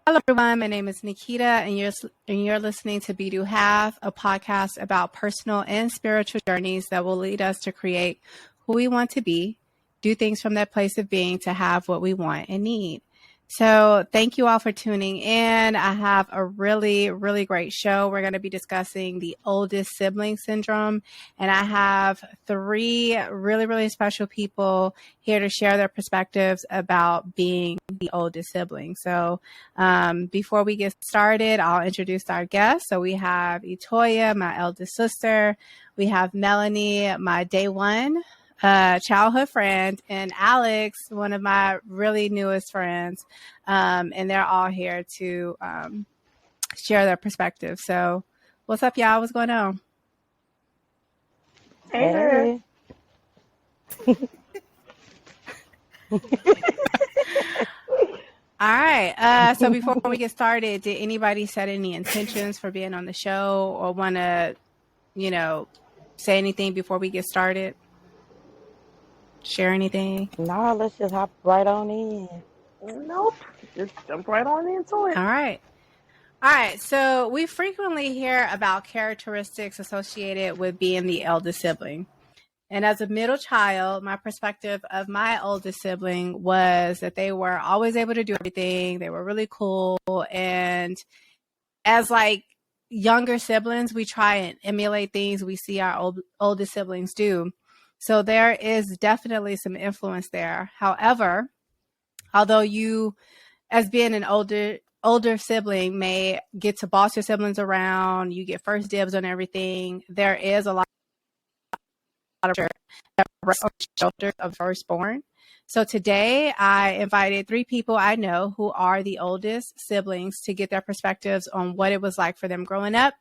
Hello, everyone. My name is Nikita, and you're listening to Be Do Have, a podcast about personal and spiritual journeys that will lead us to create who we want to be, do things from that place of being to have what we want and need. So thank you all for tuning in. I have a really, really great show. We're going to be discussing the oldest sibling syndrome. And I have three really, really special people here to share their perspectives about being the oldest sibling. So before we get started, I'll introduce our guests. So we have Etoya, my eldest sister. We have Melanie, my day one childhood friend, and Alex, one of my really newest friends. And they're all here to share their perspective. So what's up, y'all? What's going on? Hey. All right. So before we get started, did anybody set any intentions for being on the show or want to, say anything before we get started? Share anything? No, let's just hop right on in. Nope. Just jump right on into it. All right. So we frequently hear about characteristics associated with being the eldest sibling. And as a middle child, my perspective of my oldest sibling was that they were always able to do everything. They were really cool. And as younger siblings, we try and emulate things we see our oldest siblings do. So there is definitely some influence there. However, although you, as being an older sibling, may get to boss your siblings around, you get first dibs on everything, there is a lot of that rests on the shoulders of firstborn. So today I invited three people I know who are the oldest siblings to get their perspectives on what it was like for them growing up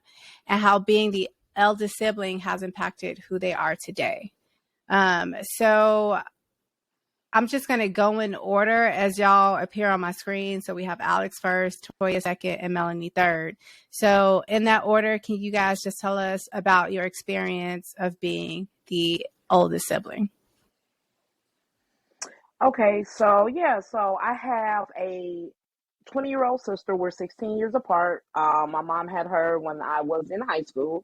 and how being the eldest sibling has impacted who they are today. So I'm just going to go in order as y'all appear on my screen. So we have Alex first, Toya second, and Melanie third. So in that order, can you guys just tell us about your experience of being the oldest sibling? Okay, so I have a 20-year-old sister. We're 16 years apart. My mom had her when I was in high school.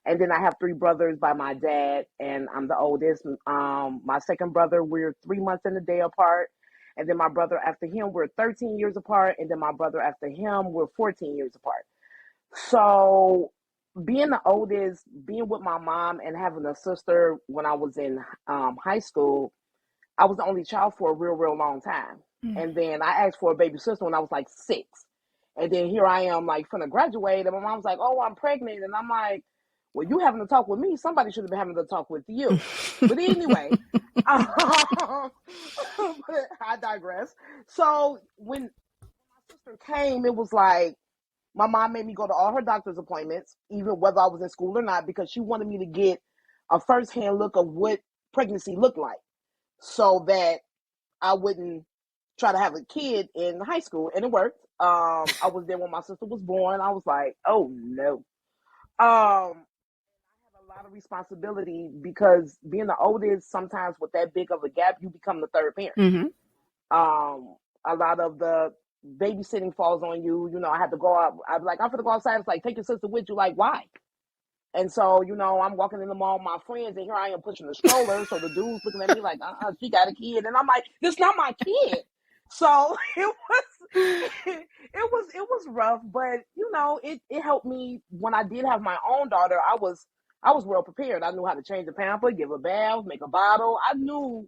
And then I have three brothers by my dad, and I'm the oldest. My second brother, we're 3 months and a day apart. And then my brother after him, we're 13 years apart. And then my brother after him, we're 14 years apart. So being the oldest, being with my mom and having a sister when I was in high school, I was the only child for a real, real long time. Mm-hmm. And then I asked for a baby sister when I was like 6. And then here I am finna graduate. And my mom's like, oh, I'm pregnant. And I'm like, well, you having to talk with me. Somebody should have been having to talk with you. But anyway, but I digress. So when my sister came, it was like my mom made me go to all her doctor's appointments, even whether I was in school or not, because she wanted me to get a firsthand look of what pregnancy looked like so that I wouldn't try to have a kid in high school. And it worked. I was there when my sister was born. I was like, oh, no. A lot of responsibility because being the oldest, sometimes with that big of a gap, you become the third parent. Mm-hmm. A lot of the babysitting falls on you. I had to go out. I'm going to go outside. It's like, take your sister with you. Like, why? And so, I'm walking in the mall with my friends, and here I am pushing the stroller. So the dude's looking at me like, she got a kid. And I'm like, this not my kid. So it was rough, but it helped me when I did have my own daughter. I was well prepared. I knew how to change a pamper, give a bath, make a bottle. I knew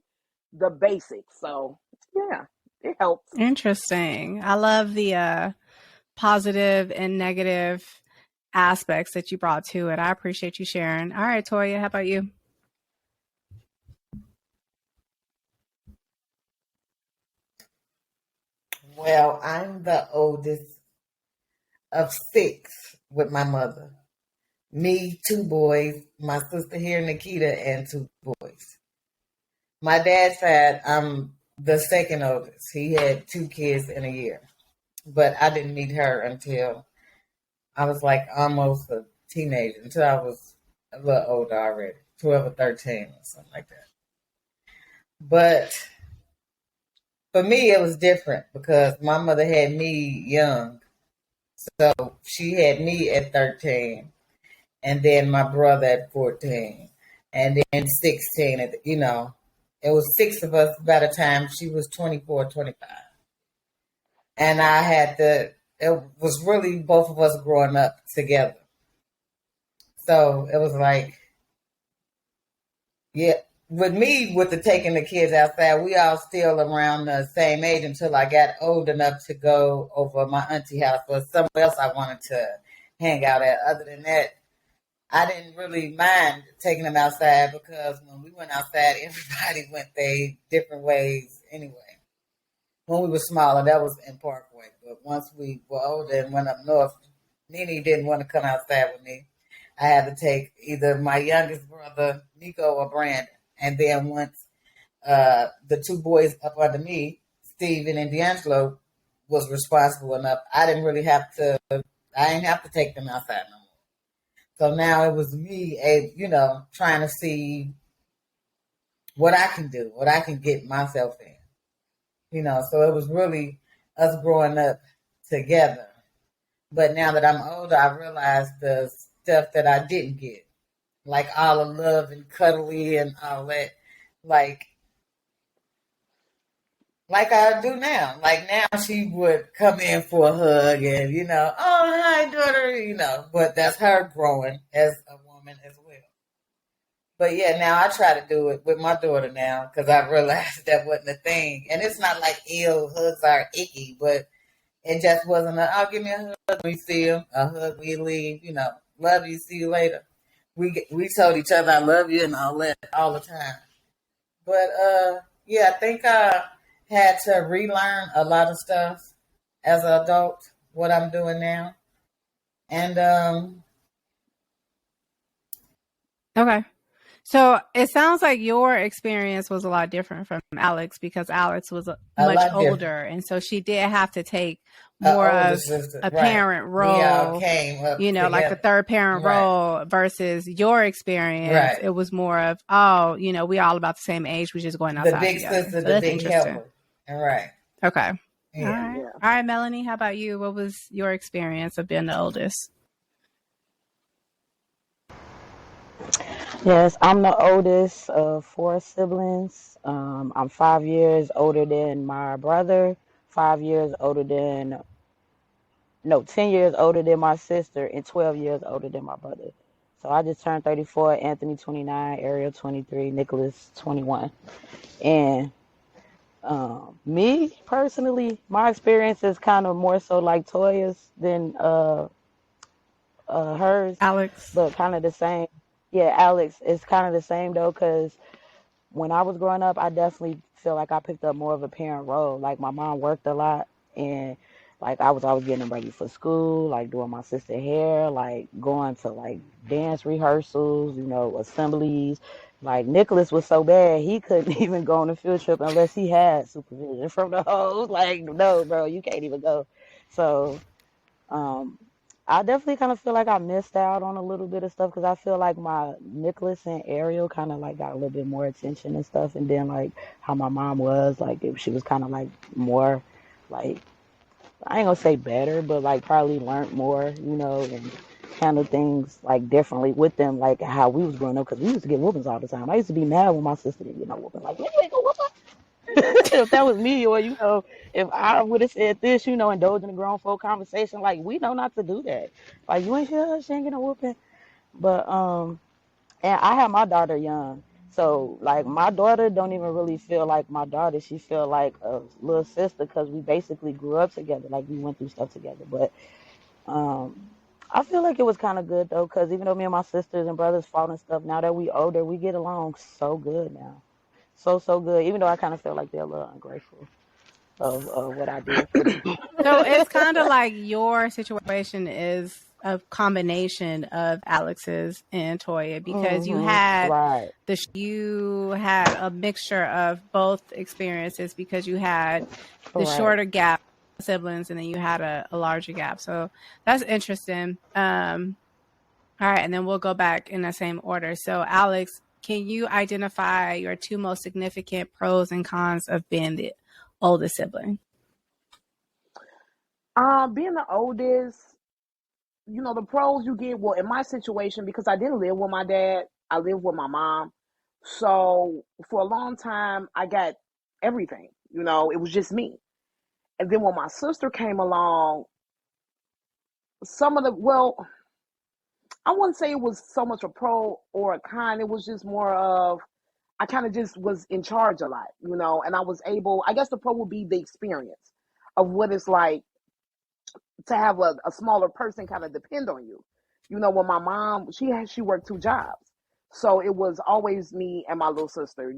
the basics. So yeah, it helps. Interesting. I love the positive and negative aspects that you brought to it. I appreciate you sharing. All right, Toya, how about you? Well, I'm the oldest of 6 with my mother. Me, 2 boys, my sister here, Nikita, and 2 boys. My dad's side, I'm the second oldest. He had 2 kids in a year. But I didn't meet her until I was almost a teenager, until I was a little older already, 12 or 13 or something like that. But for me, it was different because my mother had me young. So she had me at 13, and then my brother at 14, and then 16. It was six of us by the time she was 24, 25. And it was really both of us growing up together. So it was like, yeah, with me, with the taking the kids outside, we all still around the same age until I got old enough to go over my auntie house or somewhere else I wanted to hang out at. Other than that, I didn't really mind taking them outside because when we went outside, everybody went their different ways anyway. When we were smaller, that was in Parkway. But once we were older and went up north, Nene didn't want to come outside with me. I had to take either my youngest brother, Nico, or Brandon. And then once the two boys up under me, Steven and D'Angelo, was responsible enough, I didn't have to take them outside no more. So now it was me, trying to see what I can do, what I can get myself in. So it was really us growing up together. But now that I'm older, I realize the stuff that I didn't get, like all the love and cuddly and all that, like I do now. Like now she would come in for a hug and, oh, hi, daughter, but that's her growing as a woman as well. But yeah, now I try to do it with my daughter now because I realized that wasn't a thing. And it's not like ill hugs are icky, but it just wasn't give me a hug when we see him, a hug when you leave, love you, see you later. We told each other I love you and all that all the time. But yeah, I think I had to relearn a lot of stuff as an adult, what I'm doing now. And Okay. So it sounds like your experience was a lot different from Alex because Alex was much older. And so she did have to take more of a parent role. We all came up together. Like the third parent role versus your experience. Right. It was more of, we all about the same age. We just going outside the big together. sister, so the big helper. Right. Okay. Yeah. All right. Yeah. All right, Melanie, how about you? What was your experience of being the oldest? Yes, I'm the oldest of four siblings. I'm 5 years older than my brother, 10 years older than my sister, and 12 years older than my brother. So I just turned 34, Anthony 29, Ariel 23, Nicholas 21. And me personally, my experience is kind of more so like Toya's than hers. Alex. But kind of the same. Yeah, Alex is kind of the same though, because when I was growing up, I definitely feel like I picked up more of a parent role. Like my mom worked a lot, and like I was always getting them ready for school, like doing my sister hair, like going to like dance rehearsals, assemblies. Like Nicholas was so bad he couldn't even go on a field trip unless he had supervision from the host. Like, no, bro, you can't even go. So I definitely kind of feel like I missed out on a little bit of stuff because I feel like my Nicholas and Ariel kind of like got a little bit more attention and stuff. And then like how my mom was, like she was kind of like more like, I ain't gonna say better, but like probably learned more, and handle things like differently with them, like how we was growing up because we used to get whoopings all the time. I used to be mad when my sister didn't get no whooping. Like, man, you ain't gonna whoop her. If that was me, or if I would have said this, indulge in a grown folk conversation, like we know not to do that. Like you ain't sure she ain't getting a whooping. But and I have my daughter young, so like my daughter don't even really feel like my daughter. She feel like a little sister because we basically grew up together. Like we went through stuff together. But I feel like it was kind of good though, because even though me and my sisters and brothers fought and stuff, now that we older, we get along so good now. So good, even though I kind of feel like they're a little ungrateful of what I did for them. So it's kind of like your situation is a combination of Alex's and Toya because you had you had a mixture of both experiences because you had the shorter gap siblings and then you had a larger gap. So that's interesting. All right, and then we'll go back in the same order. So Alex, can you identify your two most significant pros and cons of being the oldest sibling? Being the oldest, the pros you get, well, in my situation, because I didn't live with my dad, I lived with my mom. So for a long time, I got everything, it was just me. And then when my sister came along, well, I wouldn't say it was so much a pro or a con. It was just more of, I kind of just was in charge a lot, and I was able, I guess the pro would be the experience of what it's like to have a smaller person kind of depend on you. When my mom, she worked 2 jobs. So it was always me and my little sister,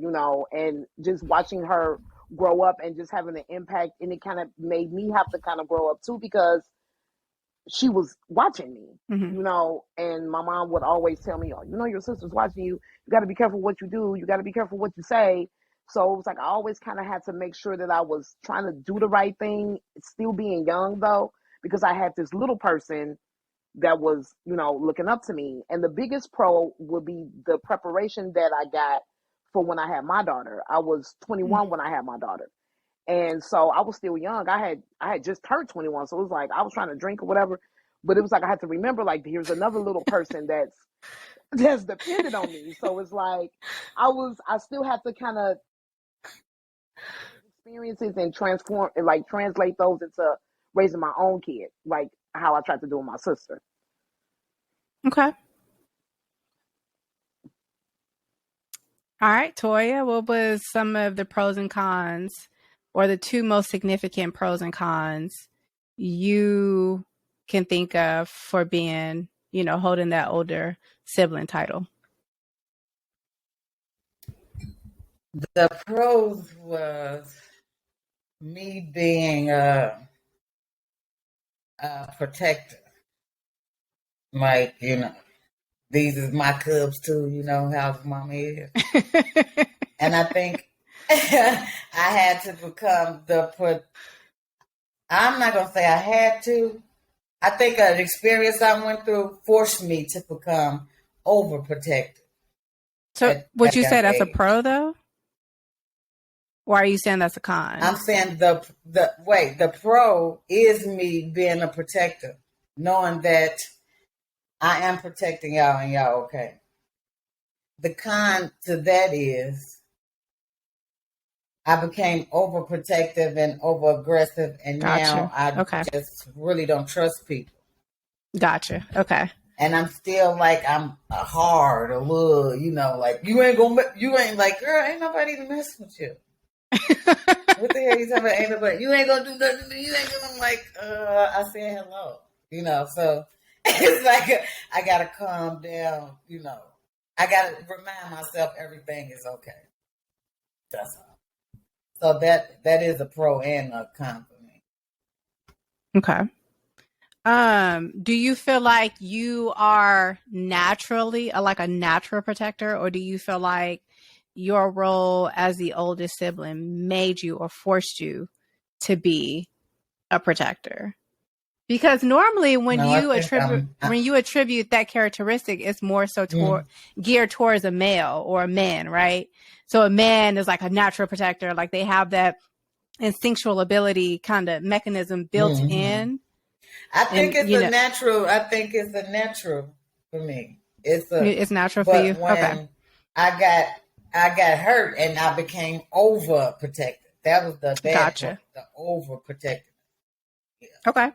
and just watching her grow up and just having an impact. And it kind of made me have to kind of grow up too, because she was watching me, Mm-hmm. and my mom would always tell me, oh, your sister's watching you. You got to be careful what you do. You got to be careful what you say. So it was like I always kind of had to make sure that I was trying to do the right thing, still being young though, because I had this little person that was, looking up to me. And the biggest pro would be the preparation that I got for when I had my daughter. I was 21 when I had my daughter. And so I was still young. I had just turned 21. So it was like I was trying to drink or whatever. But it was like I had to remember, like, here's another little person that's dependent on me. So it's like I still have to kind of experiences and transform and like translate those into raising my own kid, like how I tried to do with my sister. Okay. All right, Toya, what was some of the pros and cons, or the two most significant pros and cons you can think of for being, holding that older sibling title? The pros was me being a protector. Like, these is my cubs too, how mama is. And I think I had to become I'm not going to say I had to. I think an experience I went through forced me to become overprotected. So would you say that's a pro though? Or are you saying that's a con? I'm saying the pro is me being a protector, knowing that I am protecting y'all and y'all okay. The con to that is I became overprotective and overaggressive, and now I just really don't trust people. Gotcha. Okay. And I'm still like I'm hard, a little, like you ain't like, girl, ain't nobody to mess with you. What the hell you talking about? Ain't nobody, you ain't gonna do nothing. You ain't gonna like. I said hello, so it's like I gotta calm down. I gotta remind myself everything is okay. That's all. So that is a pro and a con for me. Okay. Do you feel like you are naturally like a natural protector, or do you feel like your role as the oldest sibling made you or forced you to be a protector? Because normally when you attribute that characteristic, it's more so geared towards a male or a man, right? So a man is like a natural protector, like they have that instinctual ability kind of mechanism built in. I think it's a natural. I think it's a natural for me. It's natural for you. When okay. I got hurt and I became overprotected. That was the bad part, the overprotected. Yeah. Okay.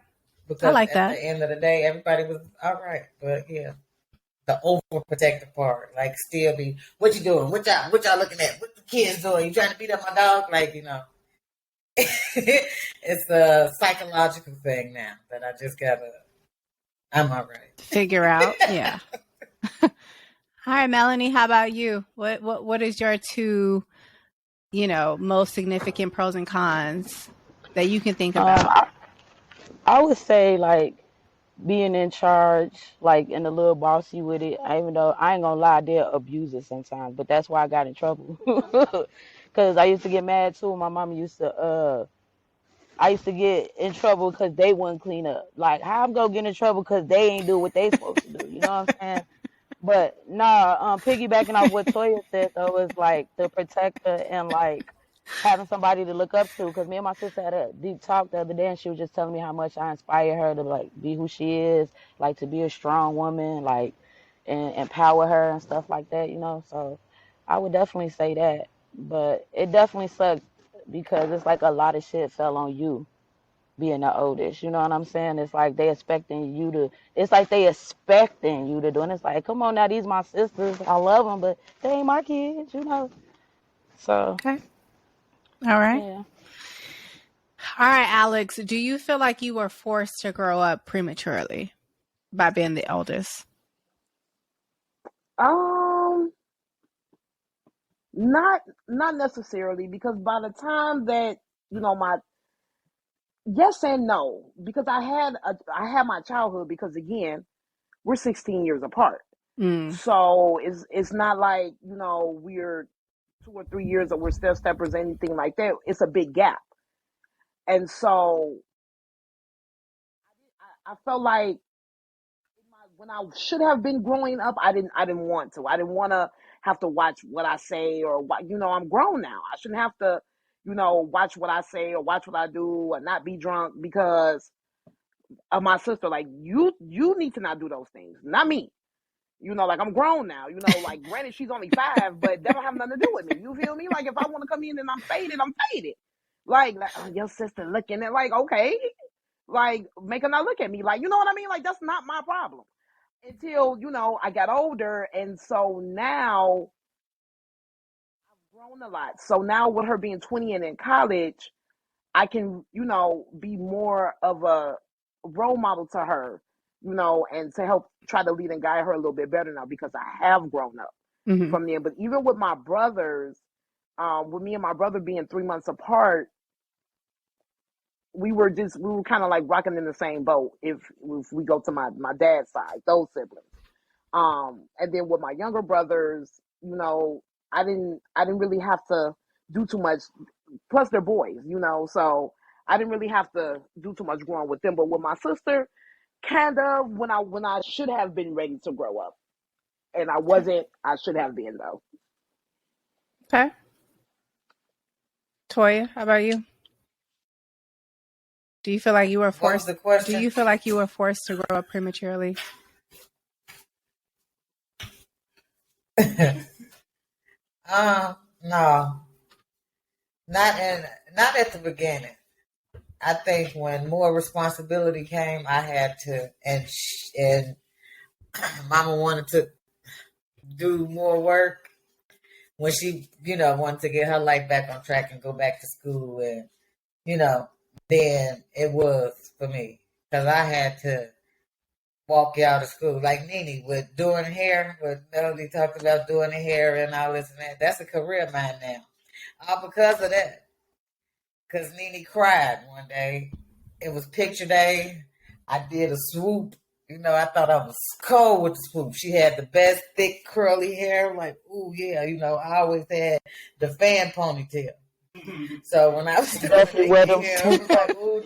Because I like at that. the end of the day, everybody was all right. But yeah, the overprotective part, like still be, what you doing? What y'all looking at? What the kids doing? You trying to beat up my dog? Like, it's a psychological thing now that I just gotta, I'm all right. Figure out. Yeah. All right, Melanie, how about you? What is your two, most significant pros and cons that you can think about? I would say like being in charge, like and a little bossy with it. Even though I ain't gonna lie, they'll abuse it sometimes, but that's why I got in trouble. Cause I used to get mad too. My mama used to. I used to get in trouble because they wouldn't clean up. Like how I'm gonna get in trouble because they ain't do what they supposed to do. You know what I'm saying? But nah, piggybacking off what Toya said though is like the protector and like having somebody to look up to. Because me and my sister had a deep talk the other day, and she was just telling me how much I inspire her to like be who she is, like to be a strong woman, like and empower her and stuff like that. So I would definitely say that. But it definitely sucks because it's like a lot of shit fell on you being the oldest. You know what I'm saying? It's like they expecting you to. It's like they expecting you to do. And it's like, come on now, these my sisters. I love them, but they ain't my kids. So Okay. All right. yeah. All right, Alex, do you feel like you were forced to grow up prematurely by being the oldest? Um, not necessarily, because by the time that my yes and no, because I had my childhood, because again, we're 16 years apart. Mm. So it's not like, we're 2 or 3 years or we're step steppers, anything like that. It's a big gap. And so I felt like when I should have been growing up, I didn't want to. I didn't want to have to watch what I say or what, I'm grown now. I shouldn't have to, watch what I say or watch what I do or not be drunk because of my sister. Like you need to not do those things, not me. Like I'm grown now. Like granted she's only 5, but that don't have nothing to do with me. You feel me? Like if I want to come in and I'm faded, I'm faded. Like oh, your sister looking at like okay, like make her not look at me. Like you know what I mean? Like that's not my problem. Until I got older, and so now I've grown a lot. So now with her being 20 and in college, I can be more of a role model to her, and to help try to lead and guide her a little bit better now because I have grown up Mm-hmm. from there. But even with my brothers, with me and my brother being 3 months apart, we were kind of like rocking in the same boat. If we go to my dad's side, those siblings. And then with my younger brothers, I didn't really have to do too much. Plus they're boys, so I didn't really have to do too much growing with them. But with my sister, kind of when I should have been ready to grow up, and I wasn't. I should have been though. Okay. Toya, how about you? Do you feel like you were What was forced? the Do question? you feel like you were forced to grow up prematurely? No, not at the beginning. I think when more responsibility came, I had to, and Mama wanted to do more work when she, wanted to get her life back on track and go back to school, and you know, then it was for me because I had to walk you out of school like Nene with doing hair. With Melody talked about doing the hair and all this and that. That's a career of mine now, all because of that. Because Nene cried one day. It was picture day. I did a swoop. I thought I was cold with the swoop. She had the best thick curly hair. Like, ooh, yeah. I always had the fan ponytail. So when I was doing Definitely wear Nikki them. hair, it was like, ooh,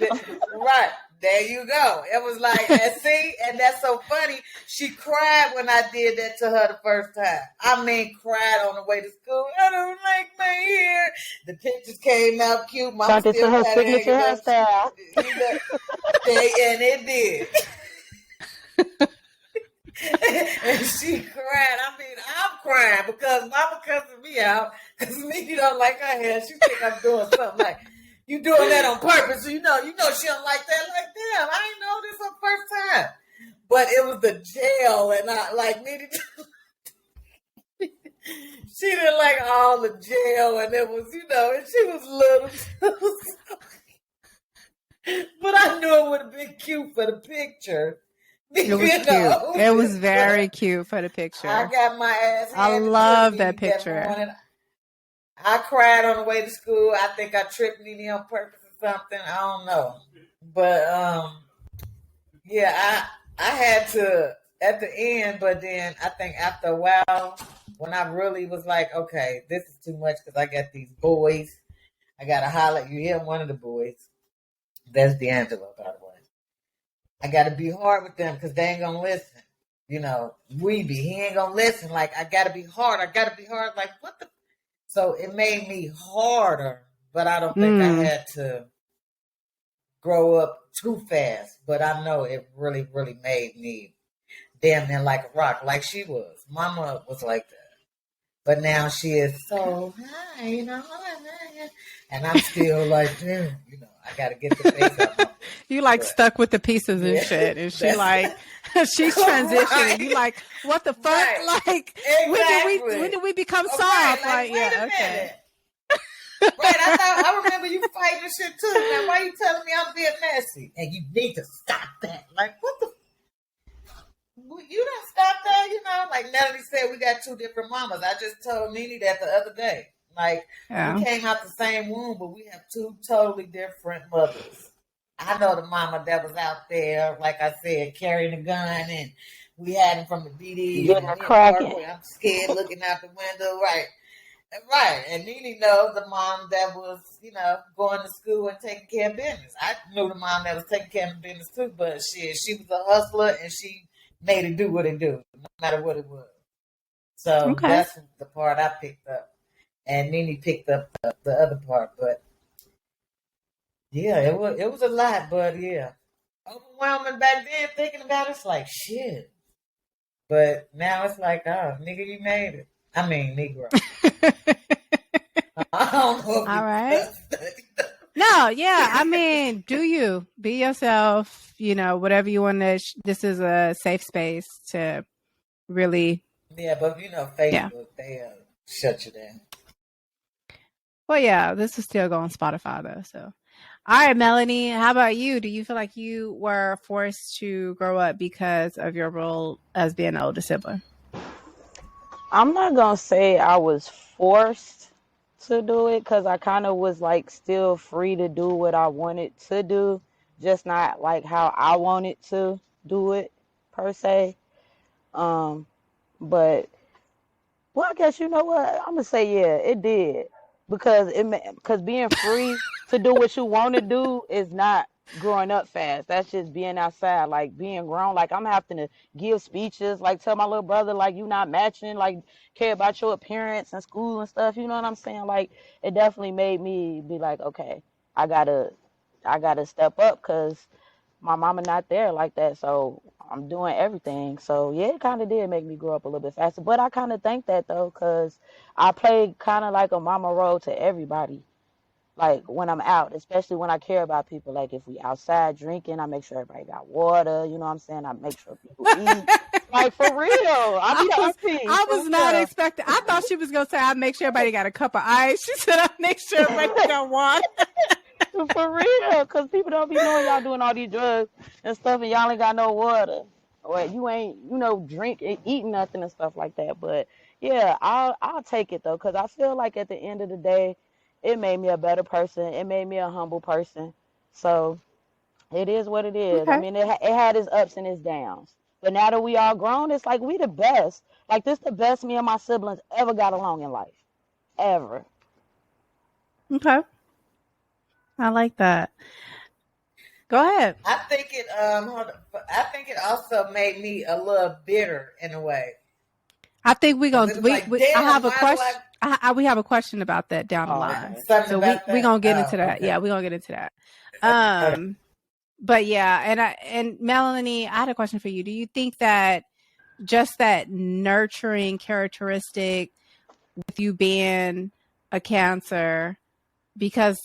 right. There you go. It was like, and see, and that's so funny. She cried when I did that to her the first time. I mean, cried on the way to school. I don't like my hair. The pictures came out cute. Mama Turned into still her got it signature hanging up. hairstyle. And it did. And she cried. I mean, I'm crying because Mama cussing me out because me don't like her hair. She think I'm doing something like, you doing that on purpose. So you know she don't like that. Like, damn, I ain't know this her first time. But it was the gel, and I like needed to. She didn't like all the gel, and it was, and she was little. But I knew it would have been cute for the picture. It was cute. It was very cute for the picture. I got my ass. I love that picture. I cried on the way to school. I think I tripped Nene on purpose or something. I don't know. But yeah, I had to at the end, but then I think after a while, when I really was like, okay, this is too much because I got these boys. I got to holler at you. Hear one of the boys. That's D'Angelo, by the way. I got to be hard with them because they ain't going to listen. He ain't going to listen. Like, I got to be hard. Like, what the? So it made me harder but I don't think I Mm. had to grow up too fast. But I know it really, really made me damn near like a rock, like she was. Mama was like that. But now she is so hi, and I'm still like, damn, I gotta get the face out my voice. You like But stuck with the pieces and yeah, shit, and she that's like she's transitioning. You right, like what the fuck? right, Like when exactly. did we become Right, soft? like Like wait yeah, a okay. minute. Right, I remember you fighting and shit too. Now why you telling me I'm being messy? And you need to stop that. Like what the you don't stop that, like Natalie said, we got two different mamas. I just told Nene that the other day. Like, we Yeah. came out the same womb, but we have two totally different mothers. I know the mama that was out there, like I said, carrying a gun, and we had him from the BDs, Getting and a me in the cracking. parkway, I'm scared looking out the window, right. Right, and Nene knows the mom that was, going to school and taking care of business. I knew the mom that was taking care of business too, but she was a hustler and she made it do what it do, no matter what it was. So Okay. that's the part I picked up, and Nene picked up the other part. But yeah, it was a lot, but yeah, overwhelming back then. Thinking about it's like shit, but now it's like, oh, nigga, you made it. I mean, Negro. I don't know if All you right. No, yeah. I mean, do you be yourself? Whatever you want to. This is a safe space to really. Yeah, but Yeah. Facebook, they shut you down. Well, yeah. This is still going on Spotify though. So, all right, Melanie. How about you? Do you feel like you were forced to grow up because of your role as being an older sibling? I'm not gonna say I was forced to do it because I kind of was like still free to do what I wanted to do, just not like how I wanted to do it per se. Um, but well, I guess you know what I'm gonna say. Yeah, it did because being free to do what you want to do is not growing up fast. That's just being outside, like being grown. Like I'm having to give speeches, like tell my little brother, like you not matching, like care about your appearance in school and stuff. You know what I'm saying? Like it definitely made me be like, okay, I gotta, I gotta step up because my mama not there like that, so I'm doing everything. So yeah, it kind of did make me grow up a little bit faster. But I kind of think that though, cause I played kind of like a mama role to everybody. Like when I'm out, especially when I care about people. Like if we outside drinking, I make sure everybody got water. You know what I'm saying? I make sure people eat. Like for real, I be the auntie I for was not real. expecting. I thought she was gonna say, "I make sure everybody got a cup of ice." She said, "I make sure everybody got water." For real, because people don't be knowing y'all doing all these drugs and stuff, and y'all ain't got no water, or you ain't, drink and eating nothing and stuff like that. But yeah, I'll take it though, because I feel like at the end of the day, it made me a better person. It made me a humble person. So it is what it is. I Okay. mean, it had its ups and its downs. But now that we all grown, it's like we the best. Like this, the best me and my siblings ever got along in life, ever. Okay. I like that. Go ahead. I think it I think it also made me a little bitter in a way. I think we Because gonna it was like, I damn, have a why do question. We have a question about that down the Oh, line. okay. something So about we gonna that? get into Oh, that. Yeah, okay. we gonna get into that. Okay. But yeah, and Melanie, I had a question for you. Do you think that just that nurturing characteristic with you being a Cancer, because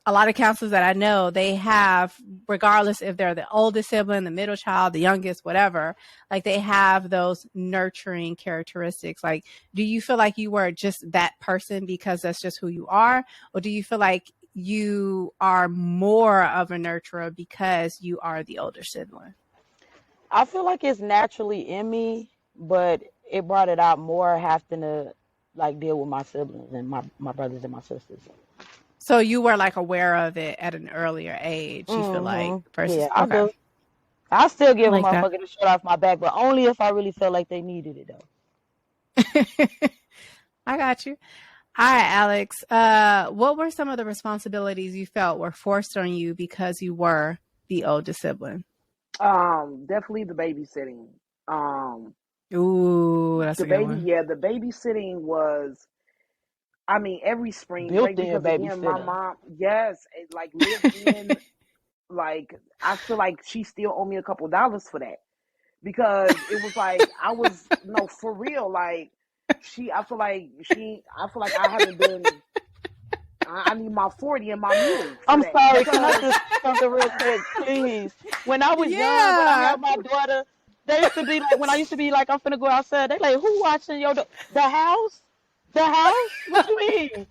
a lot of counselors that I know, they have, regardless if they're the oldest sibling, the middle child, the youngest, whatever, like they have those nurturing characteristics. Like, do you feel like you were just that person because that's just who you are? Or do you feel like you are more of a nurturer because you are the older sibling? I feel like it's naturally in me, but it brought it out more having to like deal with my siblings and my brothers and my sisters. So you were like aware of it at an earlier age, you feel like, Yeah, versus, I okay. do. I still I give a like that. motherfucker the shirt off my back, but only if I really felt like they needed it though. I got you. All right, Alex. What were some of the responsibilities you felt were forced on you because you were the oldest sibling? Definitely the babysitting. Um, Ooh, that's the a good one. babysitting was. I mean, every spring break, Built-in because again, my babysitter. mom, yes, it, like lived in, like I feel like she still owe me a couple dollars for that, because it was like I was no, for real, like I feel like I haven't been. I need my 40 and my mule for I'm that sorry, can I because just say something real quick, please? When I was young, when I Yeah. had my daughter, they used to be like, when I used to be like, I'm finna go outside, they like, who watching the house? The house? What you mean?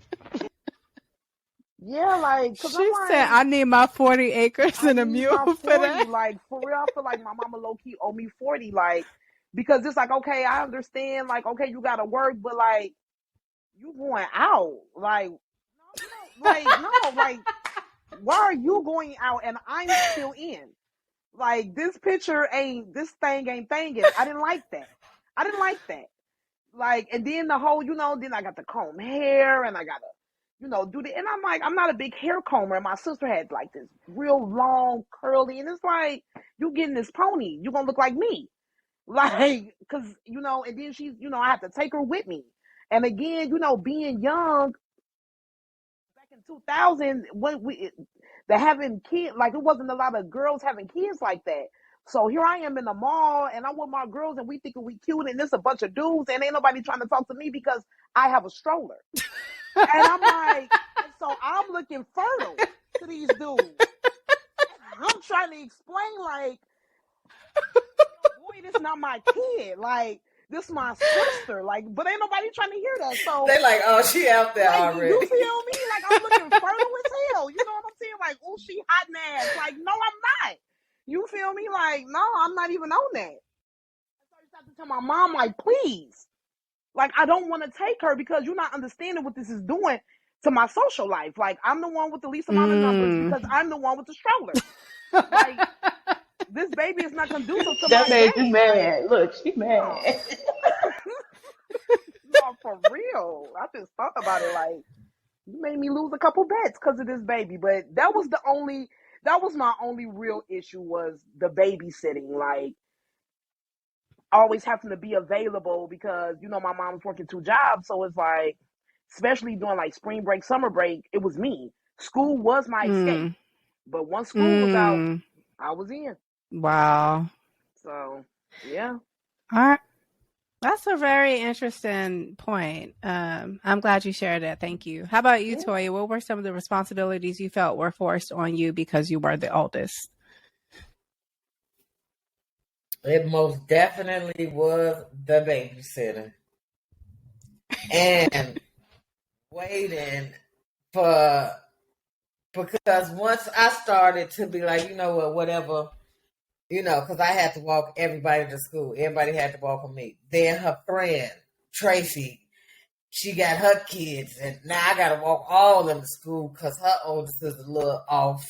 yeah, like because She I'm said, like I need my 40 acres I and a need mule my for 40. that. Like, for real, I feel like my mama low key owe me 40. Like, because it's like, okay, I understand, like, okay, you gotta work, but like, you going out. Like, no, you don't, like, no, like, why are you going out and I'm still in? Like, this thing ain't thinging. I didn't like that. I didn't like that. Like, and then the whole, then I got to comb hair and I got to, do the, and I'm like, I'm not a big hair comber. And my sister had like this real long curly, and it's like, you getting this pony, you gonna look like me. Like, cause, and then she's, I have to take her with me. And again, being young back in 2000, when the having kids, like it wasn't a lot of girls having kids like that. So here I am in the mall and I'm with my girls and we thinking we cute and there's a bunch of dudes and ain't nobody trying to talk to me because I have a stroller. And I'm like, and so I'm looking fertile to these dudes. I'm trying to explain, like, boy, this not my kid. Like, this my sister. Like, but ain't nobody trying to hear that. So, They like, oh, she out there like, you already. feel me? Like, I'm looking fertile as hell. You know what I'm saying? Like, oh, she hot ass. Like, no, I'm not. You feel me? Like, no, I'm not even on that. So I started to tell my mom, like, please. Like, I don't want to take her because you're not understanding what this is doing to my social life. Like, I'm the one with the least amount of numbers Mm. because I'm the one with the stroller. Like, this baby is not conducive to That my made you day. Like, mad. Look, she no, mad. no, for real. I just thought about it. Like, you made me lose a couple bets because of this baby. But that was my only real issue was the babysitting. Like, always having to be available because my mom's working 2 jobs, so it's like, especially during like spring break, summer break, it was me. School was my escape, Mm. but once school was out, Mm. I was in. Wow. So yeah, All right. That's a very interesting point. I'm glad you shared that. Thank you. How about you, yeah. Toya? What were some of the responsibilities you felt were forced on you because you were the oldest? It most definitely was the babysitter. And waiting for, because once I started to be like, you know what, whatever, because I had to walk everybody to school. Everybody had to walk with me. Then her friend, Tracy, she got her kids, and now I got to walk all of them to school because her oldest is a little off.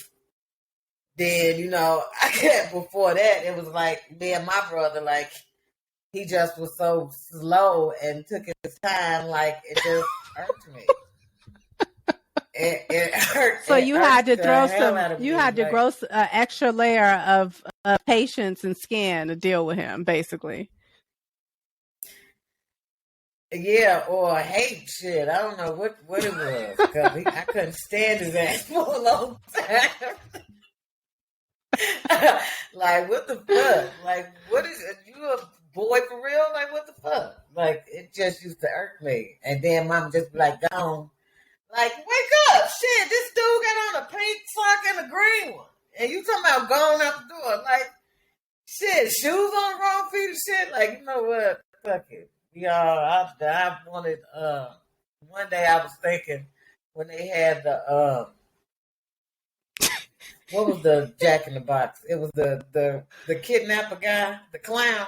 Then, before that, it was like me and my brother, like, he just was so slow and took his time, like, it just irked me. So It you had irked to the throw hell out of you me. had to Like, grow an extra layer of patience and skin to deal with him, basically. yeah, or hate shit. I don't know what it was because I couldn't stand his ass for a long time. Like, what the fuck? Like, what is it? You a boy for real? Like, what the fuck? Like, it just used to irk me. And then mom just be like, gone. Like, wake up. Shit, this dude got on a pink sock and a green one. And you talking about going out the door. Like, shit, shoes on the wrong feet and shit. Like, you know what? Fuck it. Y'all, I wanted, one day I was thinking when they had what was the Jack in the Box? It was the kidnapper guy, the clown.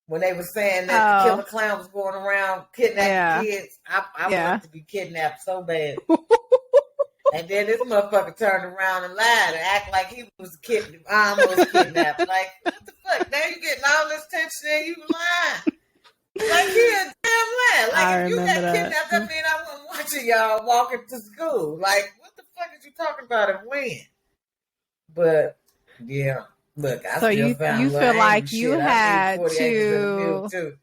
When they were saying that the killer Oh, clown was going around kidnapping yeah. kids, I Yeah. wanted to be kidnapped so bad. And then this motherfucker turned around and lied and act like he was kidnapped. I was kidnapped. Like, what the fuck? Now you getting all this attention and you lying. Like, he a damn lie. Like, I if you remember got that. kidnapped, that mean I wasn't watching y'all walking to school. Like, what the fuck is you talking about and when? But yeah, look, I So still you found a little feel angry like you shit. I need had 40 acres and a mule to too.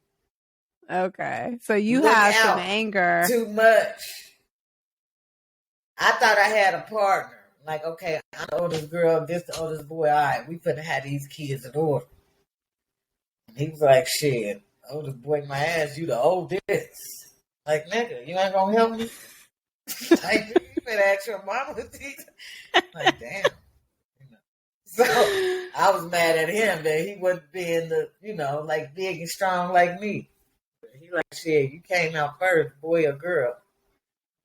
Okay. So you Look have some out anger. too much. I thought I had a partner. Like, okay, I'm the oldest girl, this the oldest boy. All right, we finna have these kids in order. And he was like, shit, oldest boy my ass, you the oldest. Like, nigga, you ain't gonna help me? Like, you better ask your mama. Like, damn. So I was mad at him that he wasn't being like big and strong like me. He like, shit, you came out first, boy or girl.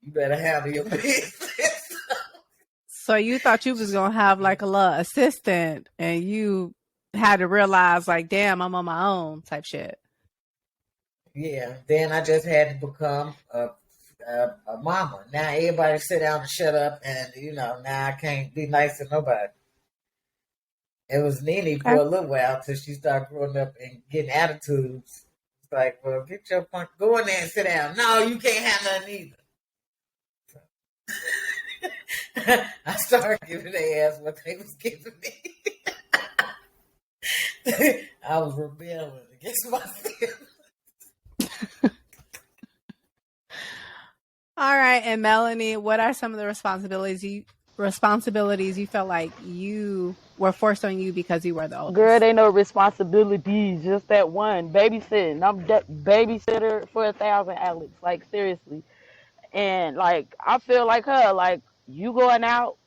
You better handle your business. So you thought you was gonna have like a little assistant, and you had to realize, like, damn, I'm on my own type shit. Yeah. Then I just had to become a mama. Now everybody sit down and shut up, and now I can't be nice to nobody. It was Nene Okay. for a little while till she started growing up and getting attitudes. It's like, well, get your punk, go in there and sit down. No, you can't have nothing either. I started giving their ass what they was giving me. I was rebelling against myself. All right, and Melanie, what are some of the responsibilities you felt like you were forced on you because you were the Girl, oldest? they no responsibilities, just that one babysitting. I'm babysitter for 1,000, Alex. Like seriously, and like I feel like her. Like you going out,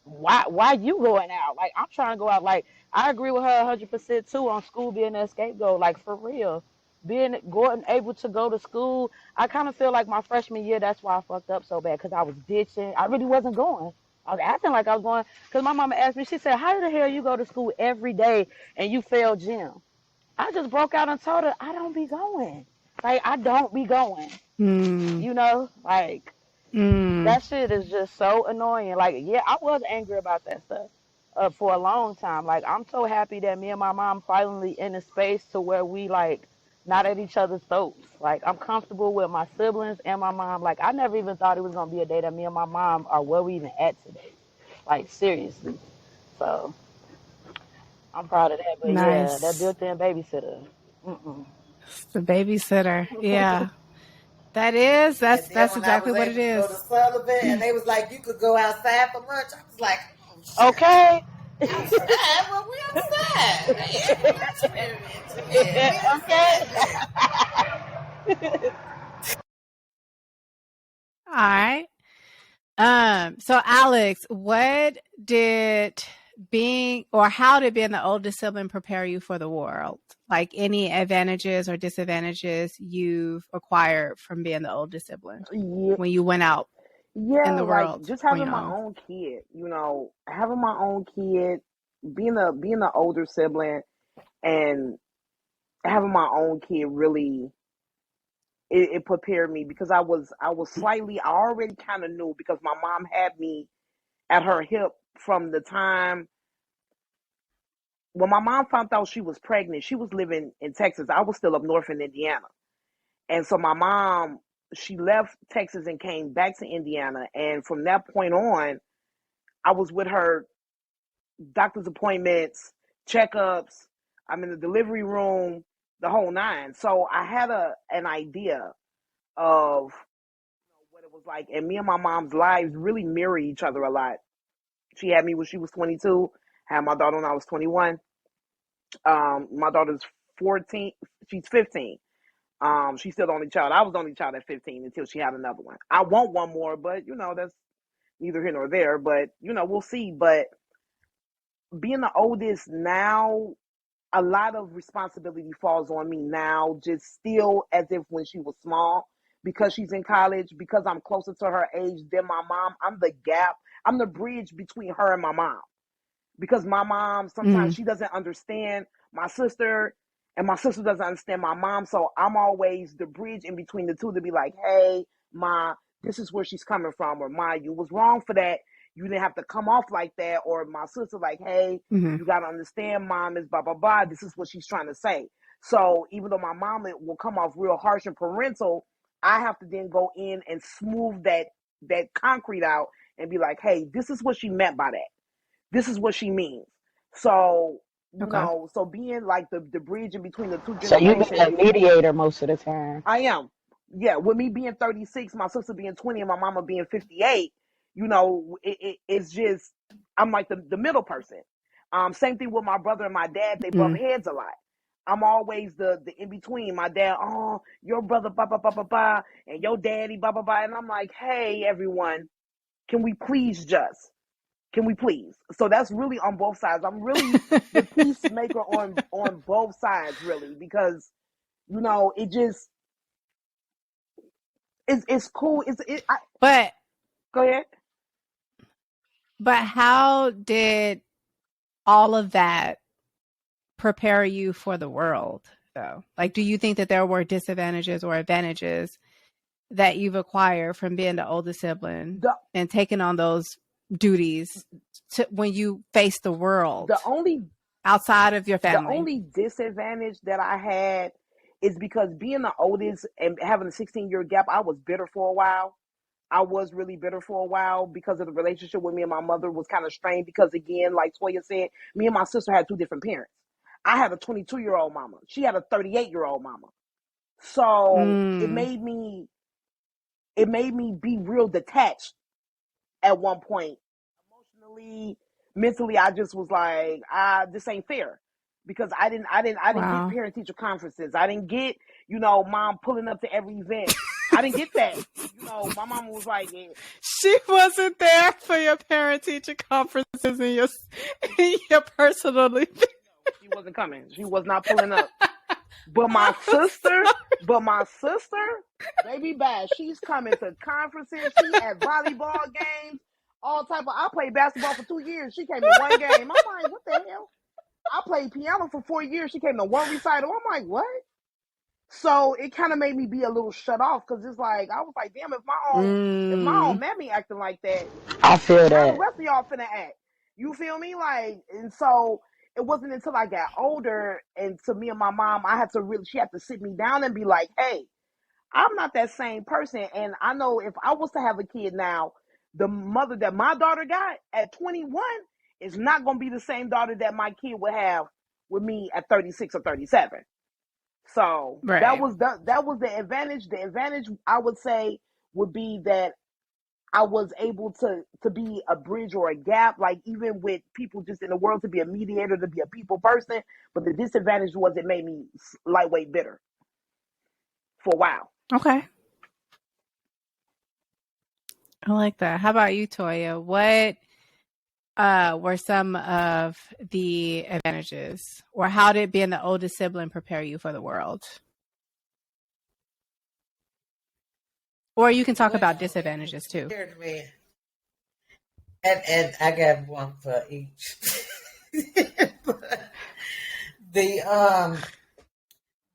why you going out? Like I'm trying to go out. Like I agree with her 100% too on school being a scapegoat. Like for real, going able to go to school. I kind of feel like my freshman year. That's why I fucked up so bad because I was ditching. I really wasn't going. I was acting like I was going because my mama asked me. She said, "How the hell you go to school every day and you fail gym?" I just broke out and told her I don't be going. Like I don't be going. Mm. Like Mm. that shit is just so annoying. Like, yeah, I was angry about that stuff for a long time. Like, I'm so happy that me and my mom finally in a space to where we like not at each other's throats. Like, I'm comfortable with my siblings and my mom. Like, I never even thought it was gonna be a day that me and my mom are where we even at today. Like, seriously. So I'm proud of that. But yeah, that Nice. built-in babysitter. Mm-mm. The babysitter. Yeah. That's And then when I exactly was what it able to go is. to Sullivan, and they was like, you could go outside for lunch. I was like, oh shit. Okay. Outside? Well, we outside. Hey, every lunch period. Yeah, we Okay. outside then. All right. So Alex, how did being the oldest sibling prepare you for the world? Like any advantages or disadvantages you've acquired from being the oldest sibling Yeah, when you went out in yeah, the like world just on having your my own? own kid, having my own kid, being the older sibling and having my own kid really it prepared me because I already kind of knew because my mom had me at her hip from the time when my mom found out she was pregnant. She was living in Texas. I was still up north in Indiana. And so my mom, she left Texas and came back to Indiana. And from that point on, I was with her doctor's appointments, checkups. I'm in the delivery room, the whole nine. So I had an idea of what it was like. And me and my mom's lives really mirror each other a lot. She had me when she was 22, had my daughter when I was 21. My daughter's 14, she's 15. She's still the only child. I was the only child at 15 until she had another one. I want one more, but that's neither here nor there. But we'll see. But being the oldest now, a lot of responsibility falls on me now, just still as if when she was small, because she's in college, because I'm closer to her age than my mom. I'm the gap. I'm the bridge between her and my mom because my mom sometimes Mm. she doesn't understand my sister and my sister doesn't understand my mom, so I'm always the bridge in between the two to be like, hey ma, this is where she's coming from, or ma, you was wrong for that, you didn't have to come off like that, or my sister like, hey, Mm-hmm. you got to understand mom is blah blah blah, this is what she's trying to say. So even though my mom will come off real harsh and parental, I have to then go in and smooth that concrete out and be like, hey, this is what she meant by that, this is what she means. So Okay. So being like the bridge in between the two So you be a generations. mediator most of the time. I am. Yeah, with me being 36, my sister being 20, and my mama being 58, it's just, I'm like the middle person. Same thing with my brother and my dad, they bump Mm. heads a lot. I'm always the in between. My dad, oh, your brother, ba ba ba ba ba, and your daddy, ba ba ba, and I'm like, hey, everyone, can we please just, can we please? So that's really on both sides. I'm really the peacemaker on both sides, really, because it just it's cool. But Go ahead. how did all of that prepare you for the world though? Like, do you think that there were disadvantages or advantages that you've acquired from being the oldest sibling The and taking on those duties when you face the world the only outside of your the family? only disadvantage that I had is because being the oldest and having a 16-year gap, I was bitter for a while. I was really bitter for a while because of the relationship with me and my mother was kind of strained because, again, like Toya said, me and my sister had two different parents. I had a 22-year-old mama. She had a 38-year-old mama. So Mm. it made me be real detached at one point. Emotionally, mentally, I just was like, this ain't fair. Because I didn't get Wow. parent teacher conferences. I didn't get, mom pulling up to every event. I didn't get that. My mom was like, yeah. She wasn't there for your parent teacher conferences and your personal No, she wasn't coming. She was not pulling up. But my I'm sister, sorry. baby Bash, she's coming to conferences. She at volleyball games, all type of. I played basketball for 2 years. She came to one game. I'm like, what the hell? I played piano for 4 years. She came to one recital. I'm like, what? So it kind of made me be a little shut off because it's like I was like, damn, if my own Mm. mammy acting like that, I feel how the that. rest of y'all finna act? You feel me? Like, and so it wasn't until I got older and to me and my mom, she had to sit me down and be like, hey, I'm not that same person. And I know if I was to have a kid now, the mother that my daughter got at 21 is not going to be the same daughter that my kid would have with me at 36 or 37. So Right. that was the advantage. The advantage I would say would be that I was able to be a bridge or a gap, like even with people just in the world, to be a mediator, to be a people person. But the disadvantage was it made me lightweight bitter for a while. Okay. I like that. How about you, Toya? What were some of the advantages, or how did being the oldest sibling prepare you for the world? Or you can talk Well, about it disadvantages too. prepared me, and I got one for each. the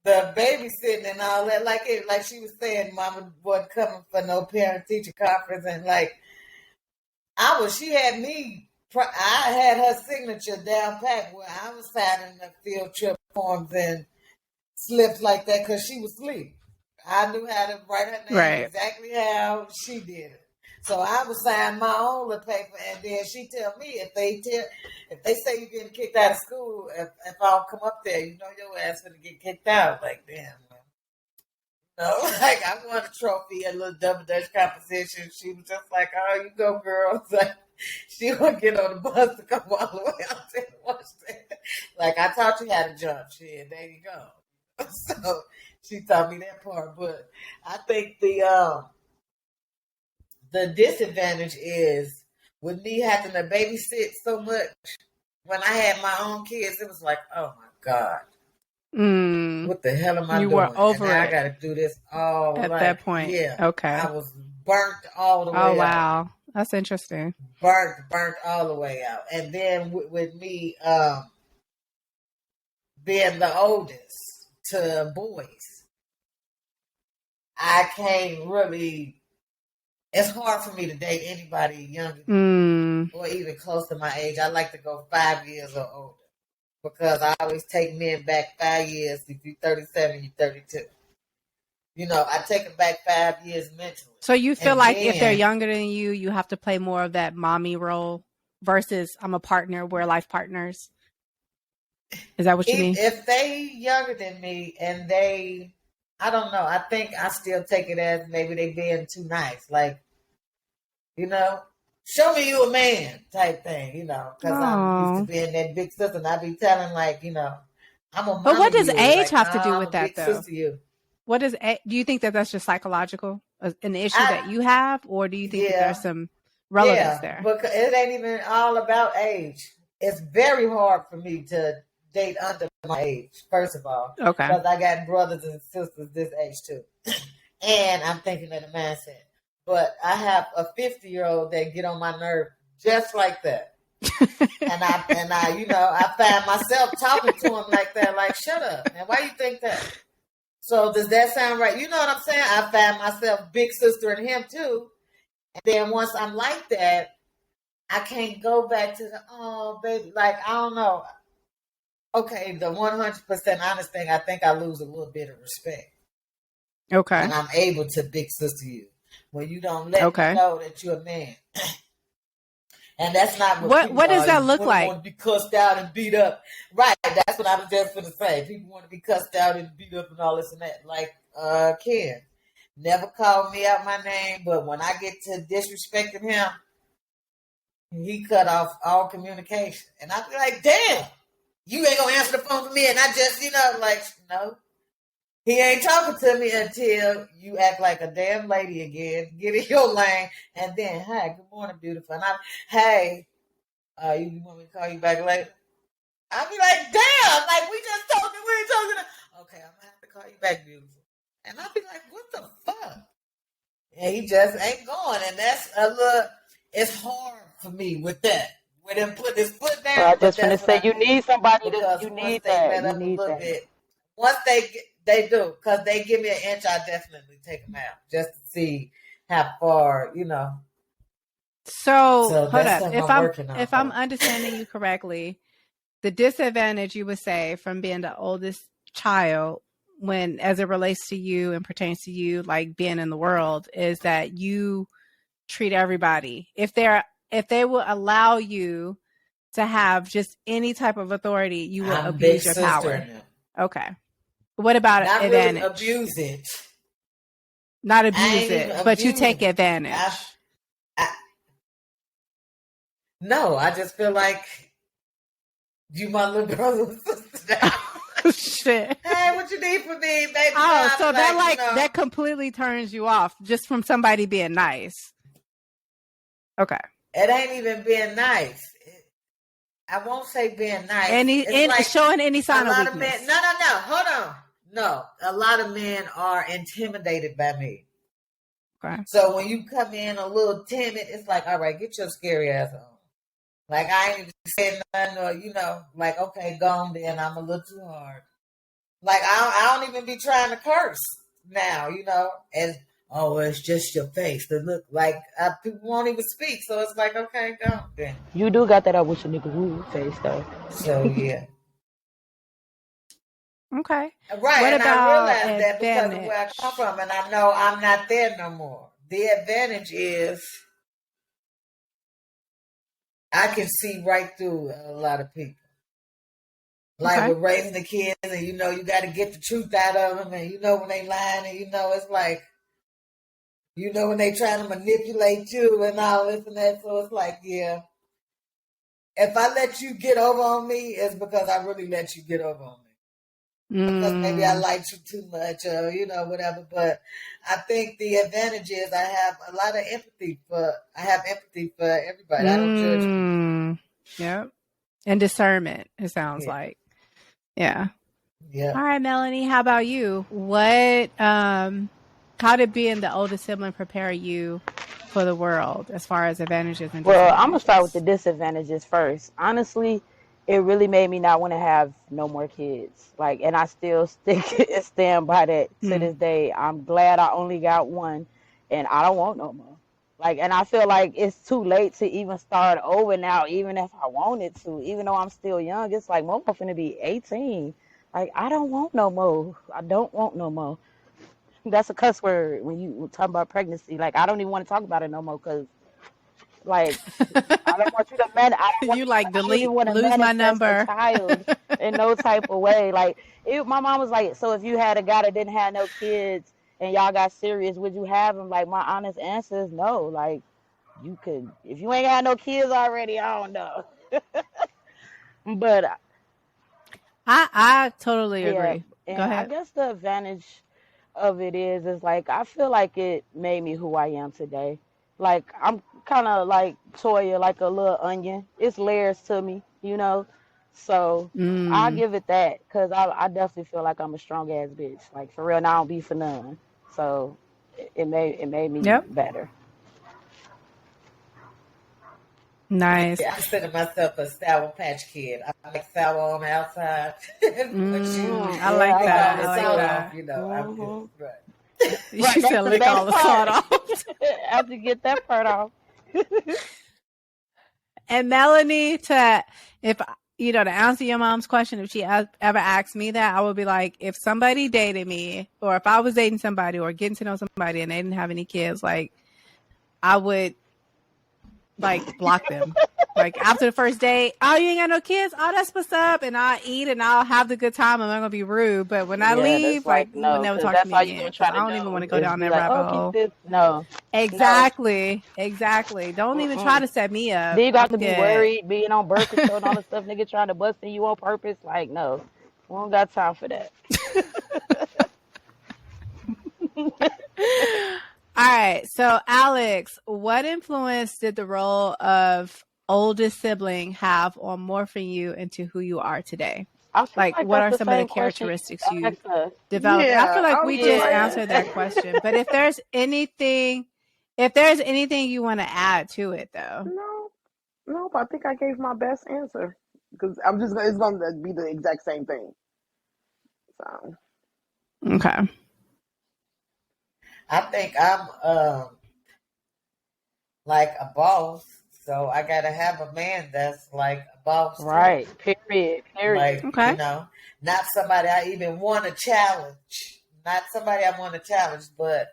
the babysitting and all that, like she was saying, Mama wasn't coming for no parent teacher conference, and like she had me. I had her signature down pat where I was signing the field trip forms and slips like that because she was asleep. I knew how to write her name Right. exactly how she did it. So I would sign my own little paper, and then she tell me if they say you're getting kicked out of school, if I don't come up there, your ass gonna get kicked out. Like damn, man. No, like I won a trophy, a little double dutch competition. She was just like, "Oh, you go, girl." Like she would get on the bus to come all the way out there. Like I taught you how to jump. Shit, there you go. So she taught me that part. But I think the disadvantage is with me having to babysit so much. When I had my own kids, it was like, oh my God, Mm, what the hell am I you were doing? And over now I it got to do this all at that point. yeah, Okay. I was burnt all the Oh, way out. wow. That's interesting. Burnt all the way out. And then with me being the oldest to boys, I can't really. It's hard for me to date anybody younger Mm. or even close to my age. I like to go 5 years or older because I always take men back 5 years. If you're 37, you're 32. I take them back 5 years mentally. So you feel And like if they're then, younger than you have to play more of that mommy role versus I'm a partner, we're life partners. Is that what you mean? If they younger than me and I don't know. I think I still take it as maybe they being too nice. Like, you know, show me you a man type thing, because I'm used to Oh. being that big sister. And I be telling, like, I'm a But mama what to does you. age Like, no, have to do I'm with a that, big though? sister to you. Do you think that that's just psychological, an issue that I, you have, or do you think that there's yeah, some relevance yeah, there? because it ain't even all about age. It's very hard for me to date under my age, first of all, Okay. because I got brothers and sisters this age too. And I'm thinking of the mindset. But I have a 50-year-old that get on my nerve just like that. I find myself talking to him like that, like, shut up, man. Why you think that? So does that sound right? You know what I'm saying? I find myself big sister in him too. And then once I'm like that, I can't go back to the, oh, baby. Like, I don't know. Okay, the 100% honest thing, I think I lose a little bit of respect Okay. when I'm able to big sister you. When you don't let me Okay. know that you're a man. And that's not what people What does that look women like? want to be cussed out and beat up. Right, that's what I was just going to say. People want to be cussed out and beat up and all this and that. Like, Ken never called me out my name, but when I get to disrespecting him, he cut off all communication. And I be like, damn, you ain't going to answer the phone for me. And I just, like, no. He ain't talking to me until you act like a damn lady again. Get in your lane. And then, hi, good morning, beautiful. And hey, you want me to call you back later? I'll be like, damn, like we just talking, we ain't talking. Okay, I'm gonna have to call you back, beautiful. And I'll be like, what the fuck? And he just ain't going. And that's it's hard for me with that. With him putting his foot Well, I down, but just finna that's what say I you do. need somebody to. Because You once need they that. let You up a need little that. bit, once they do, because they give me an inch, I definitely take them out just to see how far, So So hold that's up. something I'm working on If I'm for. understanding you correctly, the disadvantage you would say from being the oldest child when as it relates to you and pertains to you like being in the world is that you treat everybody. If they will allow you to have just any type of authority, you will I'm big abuse your sister power. in them. Okay. What about Not really advantage? abuse it. Not I abuse ain't even it, but you take abusing it. advantage. I no, I just feel like you my little brother and sister now. Shit. Hey, what you need from me, baby? Oh, so Like, that completely turns you off just from somebody being nice. Okay. it ain't even being nice. I won't say being nice. It's like Showing any a sign of lot of weakness. men. No, hold on. No, a lot of men are intimidated by me. Okay. So when you come in a little timid, it's like, all right, get your scary ass on. Like I ain't even saying nothing, or like okay, gone. Then I'm a little too hard. Like I don't even be trying to curse now, and oh, it's just your face. The look like people won't even speak, so it's like okay, go then. You do got that up with your nigga woo face though. So yeah, Okay. right. What And I about realized that because of where I come advantage? from, and I know I'm not there no more. The advantage is I can see right through a lot of people. Like Okay. with raising the kids, and you got to get the truth out of them, and when they lying, and it's like, when they trying to manipulate you and all this and that. So it's like, yeah, if I let you get over on me, it's because I really let you get over on me. Because maybe I liked you too much, or whatever. But I think the advantage is I have a lot of empathy for everybody. I don't judge people. Yep. And discernment, it sounds Yeah. like. Yeah. Yeah. All right, Melanie, how about you? How did being the oldest sibling prepare you for the world as far as advantages and Well, I'm gonna start with the disadvantages? disadvantages first. Honestly, it really made me not want to have no more kids. Like, and I still stick and stand by that to Hmm. this day. I'm glad I only got one, and I don't want no more. Like, and I feel like it's too late to even start over now. Even if I wanted to, even though I'm still young, it's like Momo finna be 18. Like, I don't want no more. I don't want no more. That's a cuss word when you talk about pregnancy. Like, I don't even want to talk about it no more because Like, I don't want you to man. You like I don't even delete, want to lose my manifest a number. child in no type of way. Like, my mom was like, so if you had a guy that didn't have no kids and y'all got serious, would you have him? Like, my honest answer is no. Like, you could, if you ain't got no kids already, I don't know. But I totally yeah, agree. Go and I ahead. guess the advantage of it is like I feel like it made me who I am today. Like I'm kind of like Toya, like a little onion. It's layers to me, you know. So I'll Mm. give it that because I definitely feel like I'm a strong ass bitch. Like for real, and I don't be for none. So it made me Yep. better. Nice. I consider myself a Sour Patch Kid. I like sour on the outside, but Mm. I Yeah, like I take like all that. the I it like salt too. off. that. I'm good. Hmm Right. Right, She that's said the lick all best the salt part. off. After you get that part off. And Melanie, if to answer your mom's question, if she ever asked me that, I would be like, if somebody dated me, or if I was dating somebody or getting to know somebody and they didn't have any kids, like I would like block them. Like after the first date, oh, you ain't got no kids? Oh, that's what's up. And I'll eat and I'll have the good time. I'm not gonna be rude. But when I Yeah, that's leave, like like you would no, never because talk to that's me all you again. gonna Cause try I to don't even want do to go is down be that like, rabbit oh, keep hole. this. No, no. Exactly. Don't even try Mm-mm. to set me up. Then you got I'm to be good. worried, being on birth control and all this stuff, nigga trying to bust in you on purpose. Like, no, we don't got time for that. All right. So, Alex, what influence did the role of oldest sibling have on morphing you into who you are today? I feel Like, like what that's are the some of the same question characteristics you you asked us. developed? I feel Yeah, like I we was gonna just Yeah. answered that say. question. But if there's anything you want to add to it, though. No, no, I think I gave my best answer because I'm just it's gonna be the exact same thing. So Okay. I think I'm like a boss, so I gotta have a man that's like a boss too. Right. Period. Period. Like, Okay. not somebody I even want to challenge. Not somebody I want to challenge, but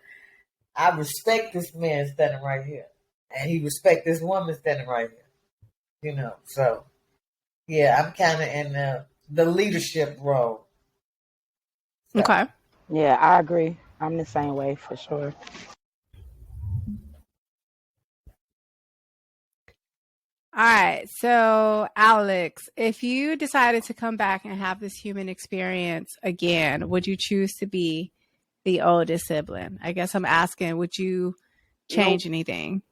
I respect this man standing right here. And he respect this woman standing right here. So yeah, I'm kinda in the leadership role. So Okay. Yeah, I agree. I'm the same way for sure. All right. So, Alex, if you decided to come back and have this human experience again, would you choose to be the oldest sibling? I guess I'm asking, would you nope, change anything?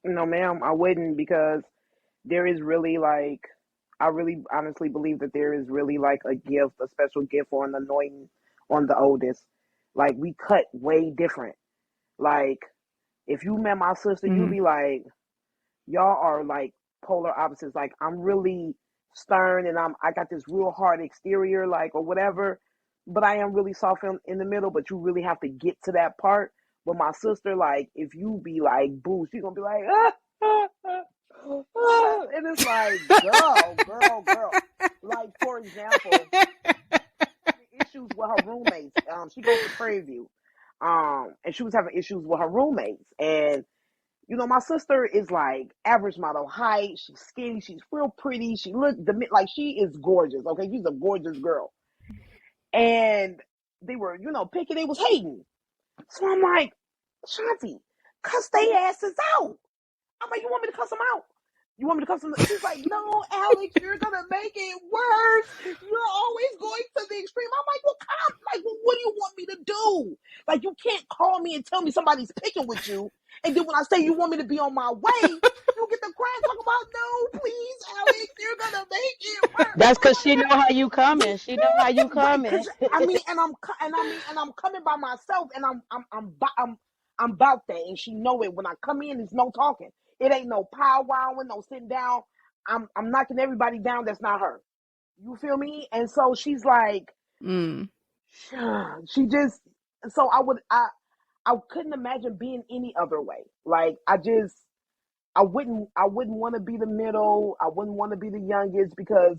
no, ma'am, I wouldn't because there is really like I really honestly believe that there is really like a gift, a special gift or an anointing on the oldest. Like we cut way different. Like if you met my sister, you'd Mm-hmm. be like, y'all are like polar opposites. Like I'm really stern and I got this real hard exterior, like or whatever, but I am really soft in the middle. But you really have to get to that part. But my sister, like, if you be like boo, she gonna be like and it's like girl. Like for example, issues with her roommates. She goes to Prairie View, and she was having issues with her roommates and my sister is like average model height. She's skinny. She's real pretty. She look like she is gorgeous. Okay, she's a gorgeous girl. And they were, picking. They was hating. So I'm like, Shanti, cuss they asses out. I'm like, you want me to cuss them out? You want me to cuss them? She's like, no, Alex, you're gonna make it worse. You're always going to the extreme. I'm like, well, come, like, well, what do you want me to do? Like, you can't call me and tell me somebody's picking with you, and then when I say you want me to be on my way, you get the crowd talking about, no, please, Alex, you're gonna make it worse. That's I'm because like, she know how you coming. She know how you right, coming. because I mean, and I'm coming by myself, and I'm about that, and she know it. When I come in, there's no talking. It ain't no powwowing, no sitting down. I'm knocking everybody down. That's not her. You feel me? And so she's like, Mm. she just. So I couldn't imagine being any other way. Like I wouldn't want to be the middle. I wouldn't want to be the youngest because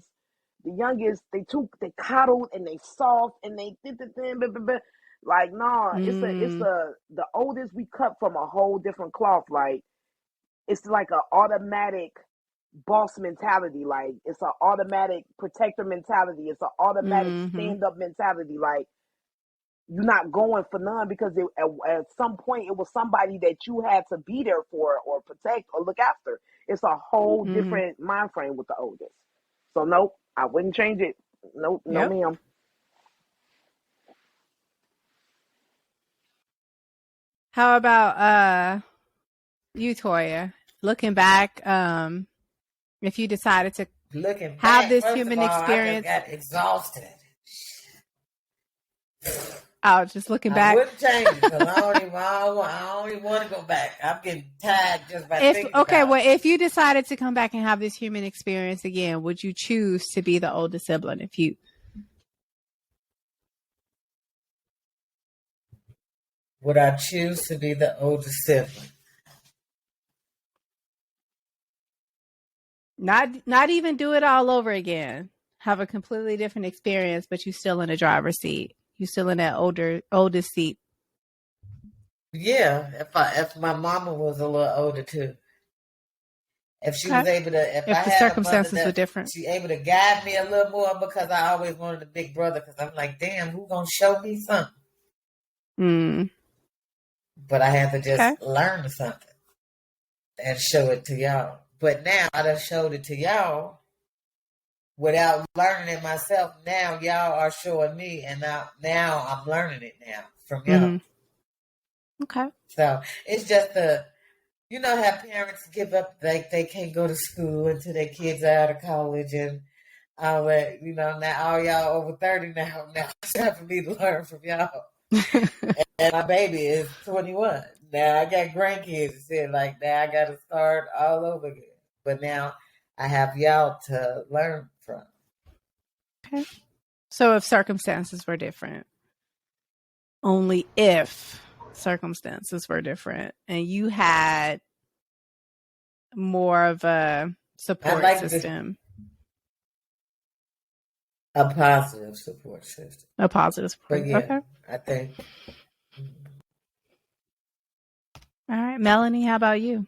the youngest they coddled and they soft and they like nah. It's Mm. the oldest we cut from a whole different cloth. Like it's like an automatic boss mentality. Like it's an automatic protector mentality. It's an automatic Mm-hmm. stand up mentality. Like you're not going for none because at some point it was somebody that you had to be there for or protect or look after. It's a whole Mm-hmm. different mind frame with the oldest. So nope, I wouldn't change it. Nope, no Yep. ma'am. How about you, Toya? Looking back, if you decided to Looking have back, this first of human all, I just experience, got exhausted. oh, just looking I back. wouldn't change it because I don't even want to go back. I'm getting tired just by If thinking okay, about it. well, if you decided to come back and have this human experience again, would you choose to be the oldest sibling? If you Would I choose to be the oldest sibling? not even do it all over again, have a completely different experience, but you still in the driver's seat, you still in that oldest seat. Yeah, if my mama was a little older too. If she Okay, was able to, if I if the had a mother circumstances were that different. she able to guide me a little more because I always wanted a big brother because I'm like, damn, who gonna show me something? Mm. But I had to Okay. just learn something and show it to y'all. But now I done showed it to y'all without learning it myself. Now y'all are showing me, and now I'm learning it now from y'all. Mm-hmm. Okay. So it's just you know how parents give up, like they can't go to school until their kids are out of college and all that. You know, now all y'all over 30 now. Now it's time for me to learn from y'all. And my baby is 21. Now I got grandkids and said like now I got to start all over again. But now I have y'all to learn from. Okay. So if circumstances were different, only if circumstances were different and you had more of a I'd support like to system, a positive support system. a positive But support. yeah, Okay. I think All right. Melanie, how about you?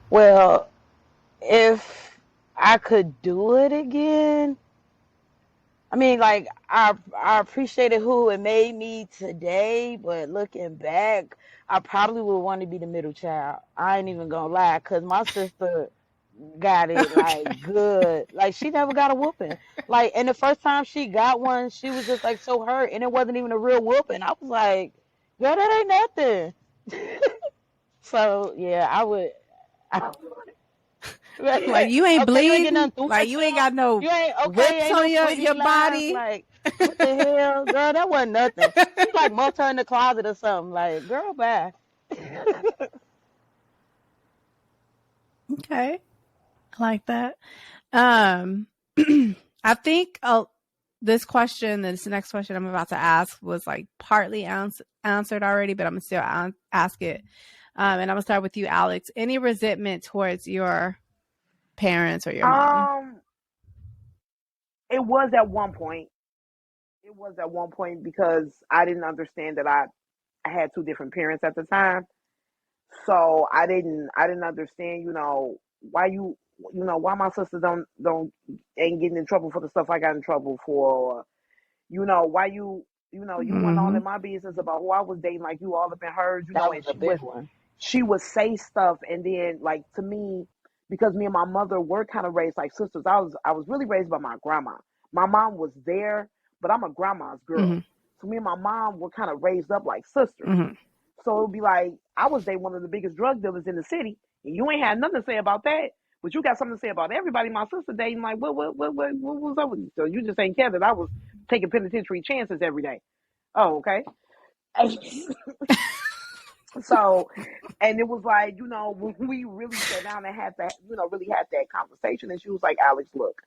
Well, if I could do it again, I mean, like I appreciated who it made me today, but looking back, I probably would want to be the middle child. I ain't even gonna lie, cause my sister got it like Okay. good. Like she never got a whooping. Like, and the first time she got one, she was just like so hurt, and it wasn't even a real whooping. I was like, girl, that ain't nothing. So yeah, I would. Like you ain't Okay, you ain't getting bleeding. nothing threw Like at you you. ain't got no You ain't okay. whips Ain't no on sweaty your lines. body. Like what the hell, girl? That wasn't nothing. She like muffed her in the closet or something. Like girl, bye. Okay. I like that. Um I think this next question I'm about to ask was like partly answered already, but I'm gonna still ask it. And I'm gonna start with you, Alex. Any resentment towards your parents or your mom? Um, it was at one point. It was at one point because I didn't understand that I had two different parents at the time. So I didn't understand, why why my sister don't ain't getting in trouble for the stuff I got in trouble for, or, why you went all Mm-hmm. in my business about who I was dating, like you all up in hers, That and was a big one. she would say stuff, and then like to me, because me and my mother were kind of raised like sisters. I was really raised by my grandma. My mom was there, but I'm a grandma's girl. Mm-hmm. So me and my mom were kind of raised up like sisters. Mm-hmm. So it would be like I was dating one of the biggest drug dealers in the city, and you ain't had nothing to say about that. But you got something to say about everybody. My sister dating, like what was up with you? So you just ain't care that I was taking penitentiary chances every day. Oh, okay. So, and it was like, when we really sat down and had that, really had that conversation, and she was like, Alex, look,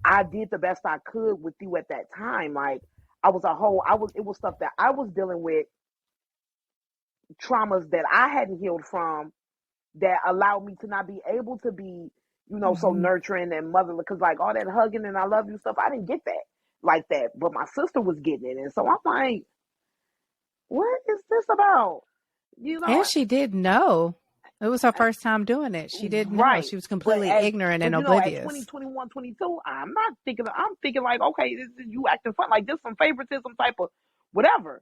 I did the best I could with you at that time. Like, it was stuff that I was dealing with, traumas that I hadn't healed from, that allowed me to not be able to be, so Mm-hmm. nurturing and motherly. Cause like all that hugging and I love you stuff, I didn't get that like that. But my sister was getting it. And so I'm like, what is this about? You know, And she didn't know. It was her first time doing it. She didn't know. right. She was completely ignorant and but at oblivious. 20, 21, 22, I'm thinking like, okay, this is you acting fun, like this some favoritism type of whatever.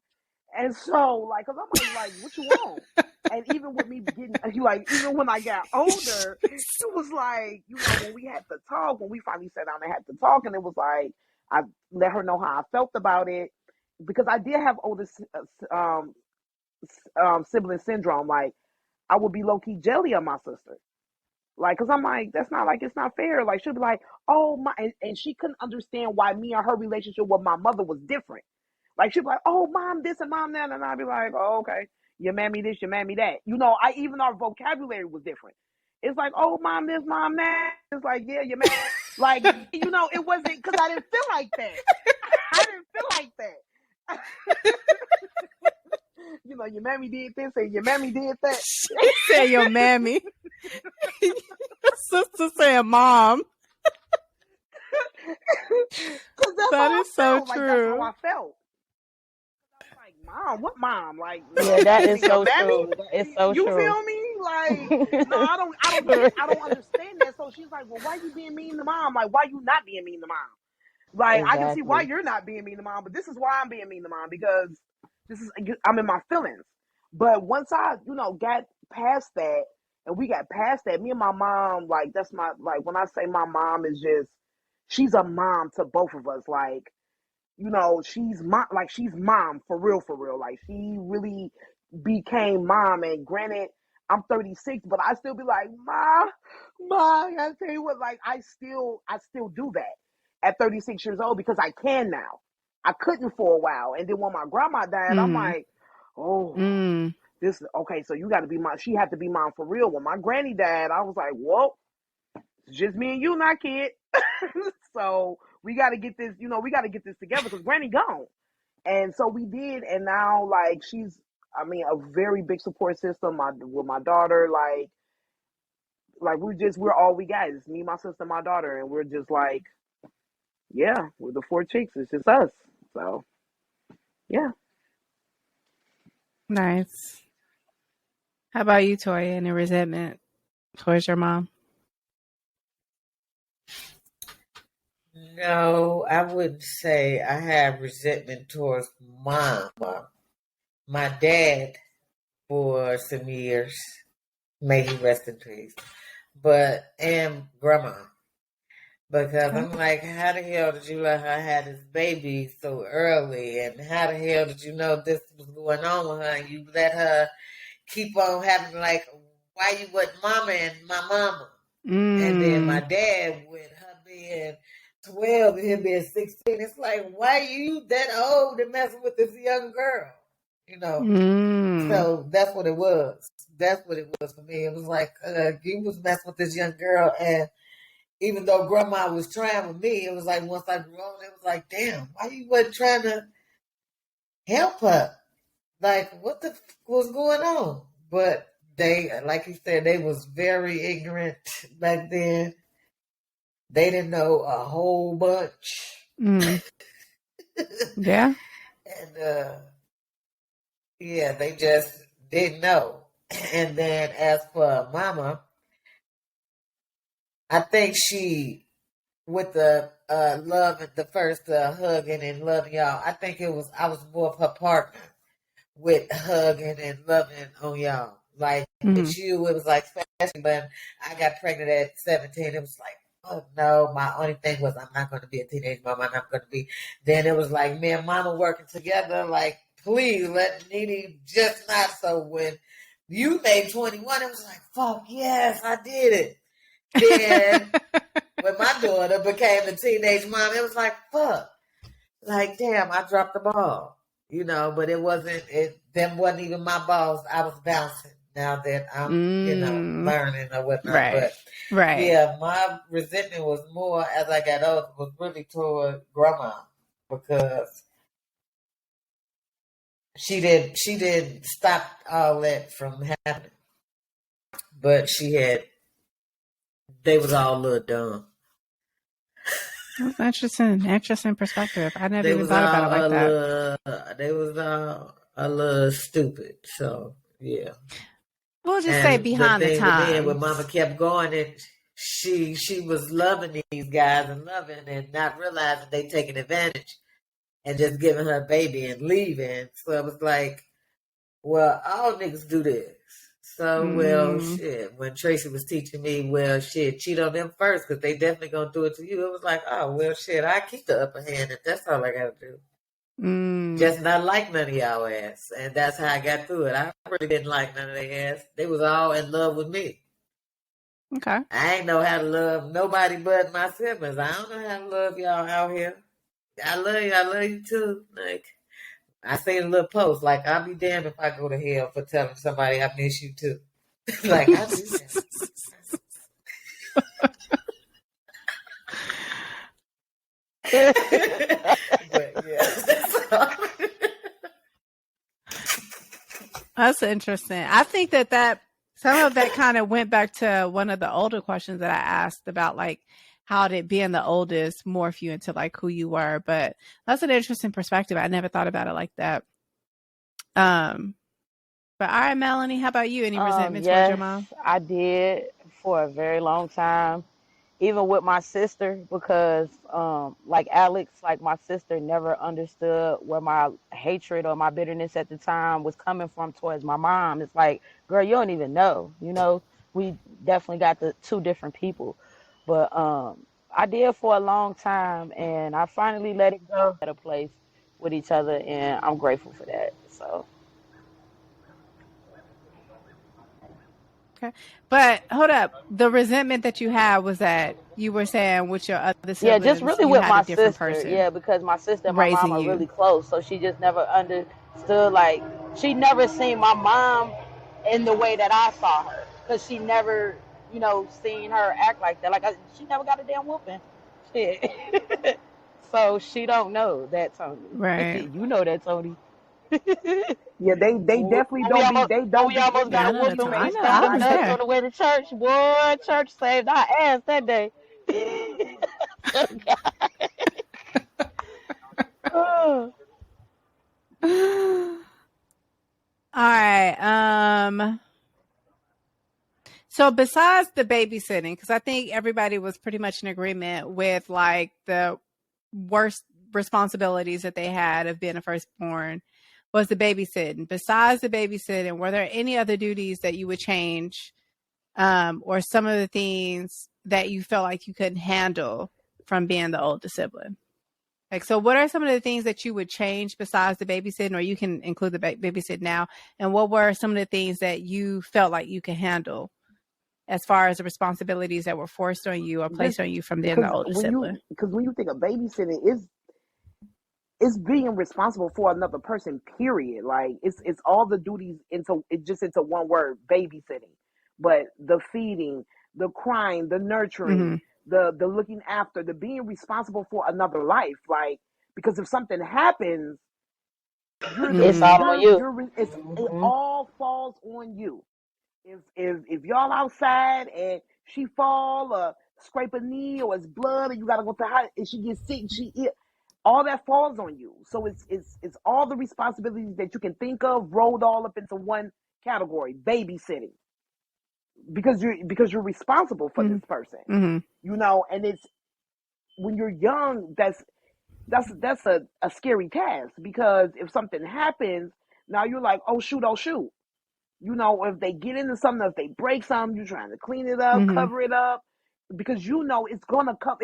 And so like, cause I'm like, what you want? And even with me getting like, even when I got older, it was like, when we had to talk, when we finally sat down and had to talk, and it was like, I let her know how I felt about it, because I did have oldest sibling syndrome. Like, I would be low key jelly of my sister. Like, cause I'm like, that's not, like, it's not fair. Like, she'll be like, oh my, and she couldn't understand why me and her relationship with my mother was different. Like, she'd be like, oh, mom this and mom that, and I'd be like, oh, okay, your mammy this, your mammy that. Even our vocabulary was different. It's like, oh, mom this, mom that. It's like, yeah, your man. Like, it wasn't, because I didn't feel like that. I didn't feel like that. Your mammy did this and your mammy did that. She said your mammy. Your sister saying mom. Because that's That how is I so felt. Like, that's true. how I felt. I was like, mom, what mom? Like, Yeah, that is your so mammy? true. That is so You true. feel me? Like, no, I don't understand that. So she's like, well, why you being mean to mom? Like, why you not being mean to mom? Like, I can see why Exactly. you're not being mean to mom, but this is why I'm being mean to mom, because I'm in my feelings. But once I, got past that, and we got past that, me and my mom, like, that's my, like, when I say my mom is just, she's a mom to both of us. Like, she's mom for real, for real. Like, she really became mom. And granted, I'm 36, but I still be like, Ma, I gotta tell you what, like, I still do that at 36 years old, because I can now. I couldn't for a while. And then when my grandma died, I'm Mm. like, oh, Mm. this, okay, so you got to be mom. She had to be mom for real. When my granny died, I was like, well, it's just me and you, not kid. So we got to get this, we got to get this together, because granny gone. And so we did. And now, like, she's, a very big support system with my daughter. Like we're all we got. It's me, my sister, my daughter. And we're just like, yeah, we're the four chicks. It's just us. So, yeah. Nice. How about you, Toya? Any resentment towards your mom? No, I wouldn't say I have resentment towards mom. My dad, for some years, may he rest in peace, and grandma. Because Okay. I'm like, how the hell did you let her have this baby so early? And how the hell did you know this was going on with her? And you let her keep on having, like, why you wasn't mama and my mama? And then my Mm. dad, with her being 12 and him being 16, it's like, why you that old and messing with this young girl? Mm. So that's what it was. That's what it was for me. It was like, you was messing with this young girl, and even though grandma was trying with me, it was like, once I grew on, it was like, damn, why you wasn't trying to help her? Like, what the was going on? But they, like you said, they was very ignorant back then. They didn't know a whole bunch. Mm. Yeah. And yeah, they just didn't know. And then as for mama, I think she, with the love and the first hugging and loving y'all, I think I was more of her partner with hugging and loving on y'all. Like, Mm-hmm. with you, it was like, especially when I got pregnant at 17, it was like, oh no, my only thing was, I'm not going to be a teenage mom. I'm not going to be. Then it was like, me and mama working together, like, please let Nene just not. So when you made 21, it was like, fuck yes, I did it. Then when my daughter became a teenage mom, it was like, fuck. Like, damn, I dropped the ball. But them wasn't even my balls. I was bouncing now that I'm, learning or whatnot. Right. But Right. yeah, my resentment was more as I got older, was really toward grandma, because she didn't stop all that from happening. But they was all a little dumb. That's interesting perspective. I never They even was thought about all it like a that. little, they was all a little stupid. So Yeah. We'll just say And the behind the thing with then, when times. Mama kept going, and she was loving these guys and loving and not realizing they taking advantage and just giving her a baby and leaving. So it was like, well, all niggas do this. So, well, shit. When Tracy was teaching me, well, shit, cheat on them first because they definitely gonna do it to you. It was like, oh, well, shit, I keep the upper hand if that's all I gotta do. Just not like none of y'all ass, and that's how I got through it. I really didn't like none of their ass. They was all in love with me. Okay. I ain't know how to love nobody but my siblings. I don't know how to love y'all out here. I love you too. Like, I seen a little post, like, I'll be damned if I go to hell for telling somebody I miss you too. Like, I do that. But yeah. That's interesting. I think that some of that kind of went back to one of the older questions that I asked about, like, how did being the oldest morph you into like who you were. But that's an interesting perspective. I never thought about it like that. But all right, Melanie, how about you? Any resentment towards your Yes, mom? I did for a very long time, even with my sister, because like Alex, like my sister never understood where my hatred or my bitterness at the time was coming from towards my mom. It's like, girl, you don't even know. We definitely got the two different people. But I did for a long time, and I finally let it go at a place with each other, and I'm grateful for that. So. Okay. But hold up. The resentment that you had was that you were saying with your other Yeah, just siblings, really you with had a my different sister. person Yeah, because my sister and my mom raising are you. really close. So she just never understood, like, she never seen my mom in the way that I saw her. Because she never, seen her act like that. Like, she never got a damn whooping. Shit. So she don't know that, Tony. Right. You know that, Tony. Yeah, they when definitely don't be they we don't be almost in Yeah, got I a that know that in whooping time. when I he face. know. stole I them was I nuts there. on the way to church. Boy, church saved our ass that day. Oh. All right. So besides the babysitting, because I think everybody was pretty much in agreement with like the worst responsibilities that they had of being a firstborn was the babysitting. Besides the babysitting, were there any other duties that you would change, or some of the things that you felt like you couldn't handle from being the oldest sibling? Like, so what are some of the things that you would change besides the babysitting, or you can include the babysitting now? And what were some of the things that you felt like you could handle as far as the responsibilities that were forced on you or just placed on you from being the because older sibling? when you think of babysitting, it's being responsible for another person. Period. Like it's all the duties into one word, babysitting. But the feeding, the crying, the nurturing, Mm-hmm. the looking after, the being responsible for another life. Like because if something happens, It's all on you. it Hmm. all falls on you. If y'all outside and she fall or scrape a knee or it's blood or you gotta go to the hospital and she gets sick, all that falls on you. So it's all the responsibilities that you can think of rolled all up into one category, babysitting, because you're responsible for this person, Mm-hmm. and it's when you're young that's a scary task because if something happens, now you're like, oh shoot. If they get into something, if they break something, you're trying to clean it up, Mm-hmm. cover it up, because it's gonna come.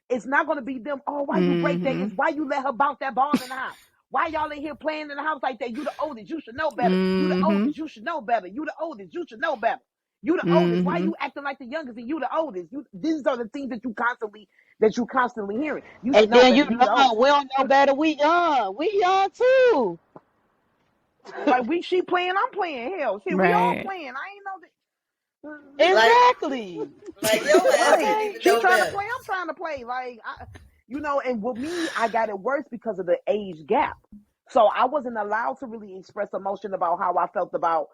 It's not gonna be them. Oh, why you break that? Mm-hmm. It's why you let her bounce that ball in the house. Why y'all in here playing in the house like that? You the oldest, you should know better. You the Mm-hmm. oldest, you should know better. You the oldest, you should know better. You the oldest. Why Mm-hmm. you acting like the youngest and you the oldest? These are the things that you constantly hearing. You should And know then better. you You the young. oldest. We don't know better. We young. We young too. Like she playing, I'm playing. Hell, shit, we all Right. playing. I ain't know that. like, Exactly. like your ass Right. didn't Okay. even She know trying to better. play, I'm trying to play. And with me, I got it worse because of the age gap. So I wasn't allowed to really express emotion about how I felt about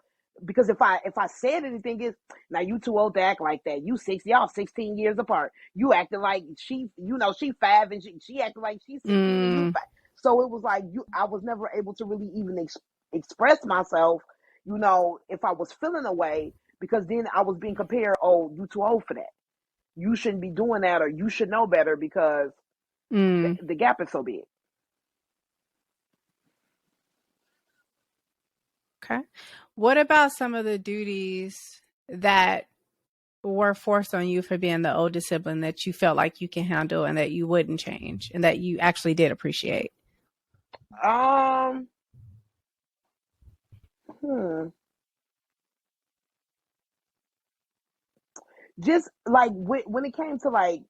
because if I said anything is now you too old to act like that. You y'all 16 years apart. You acting like she 5 and she acting like she's 16 and you Mm-hmm. 5. So it was like I was never able to really even express myself, if I was feeling a way, because then I was being compared, oh, you too old for that. You shouldn't be doing that, or you should know better because the gap is so big. Okay. What about some of the duties that were forced on you for being the oldest sibling that you felt like you can handle and that you wouldn't change and that you actually did appreciate? Just like when it came to like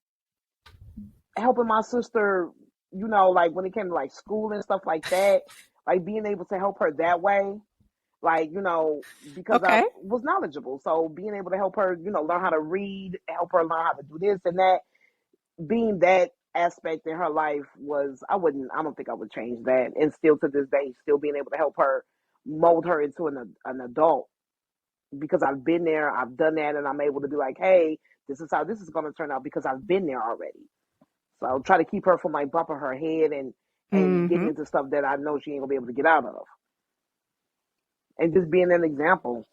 helping my sister, like when it came to like school and stuff like that, like being able to help her that way, like, because I Okay. was knowledgeable. So being able to help her, learn how to read, help her learn how to do this and that, being that aspect in her life I don't think I would change that. And still to this day, still being able to help her mold her into an adult, because I've been there, I've done that, and I'm able to be like, hey, this is how this is going to turn out because I've been there already. So I'll try to keep her from like bumping her head and getting into stuff that I know she ain't gonna be able to get out of. And just being an example.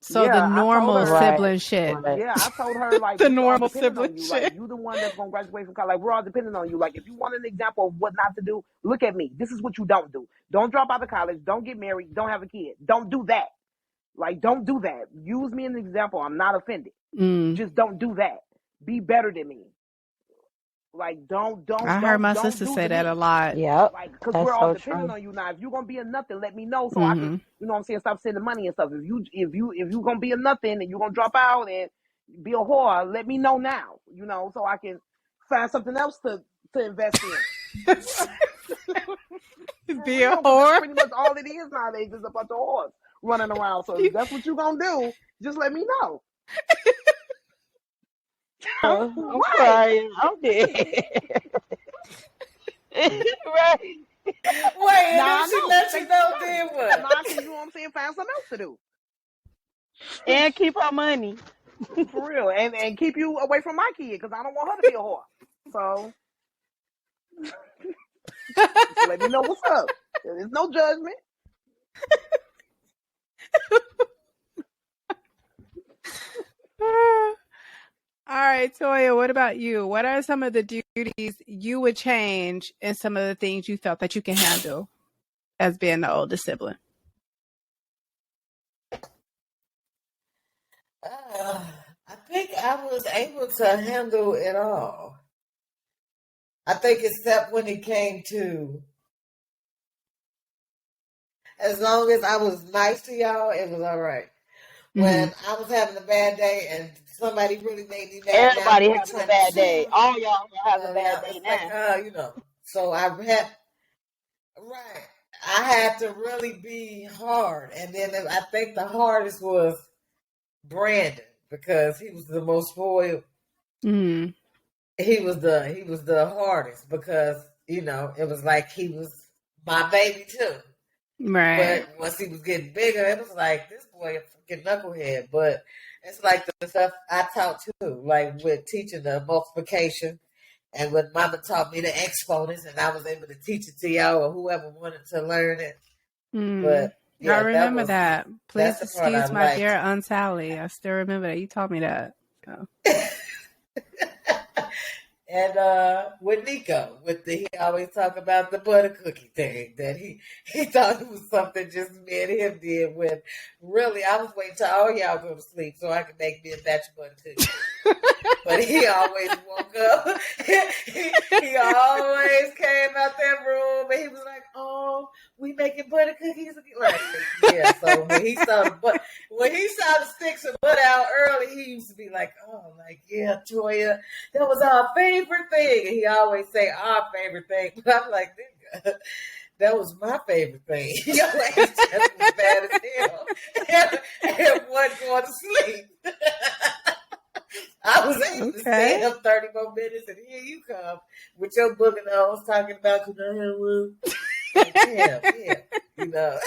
So the normal sibling shit. Yeah, I told her like the we all normal depending on sibling you. shit. Like you the one that's gonna graduate from college. Like we're all depending on you. Like if you want an example of what not to do, look at me. This is what you don't do. Don't drop out of college. Don't get married. Don't have a kid. Don't do that. Like don't do that. Use me as an example. I'm not offended. Just don't do that. Be better than me. Like don't. I heard my sister say that a lot. Yep. Like because we're all depending on you now. If you're gonna be a nothing, let me know so I can, you know what I'm saying, stop sending money and stuff. If you gonna be a nothing and you're gonna drop out and be a whore, let me know now. So I can find something else to invest in. Be a whore. That's pretty much all it is nowadays. Is a bunch of whores running around. So if that's what you're gonna do, just let me know. I'm sorry. I'm dead. Right. Wait, now she let you know then what? Nah, cause you know what I'm saying, find something else to do. And keep her money. For real. And keep you away from my kid, because I don't want her to be a whore. So just let me know what's up. There's no judgment. All right, Toya, what about you? What are some of the duties you would change and some of the things you felt that you can handle as being the oldest sibling? I think I was able to handle it all. I think except when it came to, as long as I was nice to y'all, it was all right. When I was having a bad day and somebody really made me mad, everybody having a bad day. All y'all having a bad day now. Like, so I had to really be hard. And then I think the hardest was Brandon, because he was the most spoiled. He was the hardest because, it was like he was my baby too. Right. But once he was getting bigger, it was like, this boy a freaking knucklehead. But it's like the stuff I taught too, like with teaching the multiplication, and when Mama taught me the exponents, and I was able to teach it to y'all or whoever wanted to learn it. But yeah, I remember that. Please excuse my dear Aunt Sally. I still remember that. You taught me that. So. And with Nico, he always talk about the butter cookie thing, that he thought it was something just me and him did, when really I was waiting till all y'all go to sleep so I could make me a batch of butter cookies. But he always woke up. he always came out that room and he was like, "Oh, we making butter cookies." Like, yeah. So when he saw the sticks of butter out early, he used to be like, "Oh, like, yeah, Toya, that was our favorite thing." And he always say our favorite thing. But I'm like, nigga, that was my favorite thing. Your ass just was bad as hell and wasn't going to sleep. I was able to stay up 30 more minutes, and here you come with your book and I was talking about, could I have one? Yeah.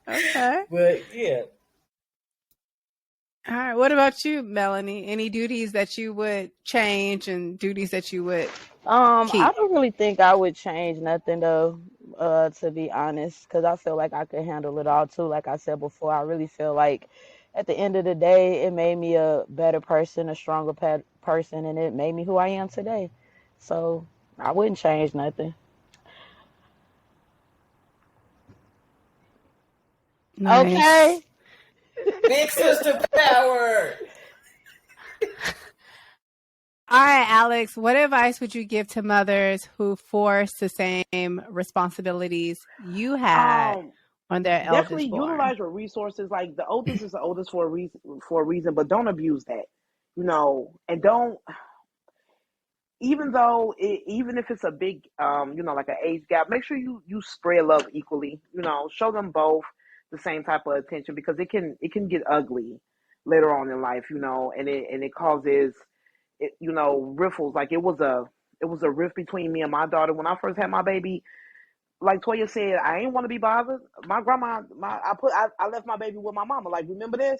Okay. But yeah. All right. What about you, Melanie? Any duties that you would change and duties that you would keep? I don't really think I would change nothing though. to be honest, because I feel like I could handle it all too. Like I said before, I really feel like at the end of the day, it made me a better person, a stronger person, and it made me who I am today. So I wouldn't change nothing. Nice. Okay. Big sister power. All right, Alex, what advice would you give to mothers who force the same responsibilities you had on their Definitely eldest born? utilize your resources. Like the oldest is the oldest for a reason, but don't abuse that. And don't, even if it's a big like an age gap, make sure you spread love equally. Show them both the same type of attention, because it can get ugly later on in life. And it causes riffles. Like it was a rift between me and my daughter when I first had my baby. Like Toya said, I ain't want to be bothered. My grandma, I left my baby with my mama. Like, remember this?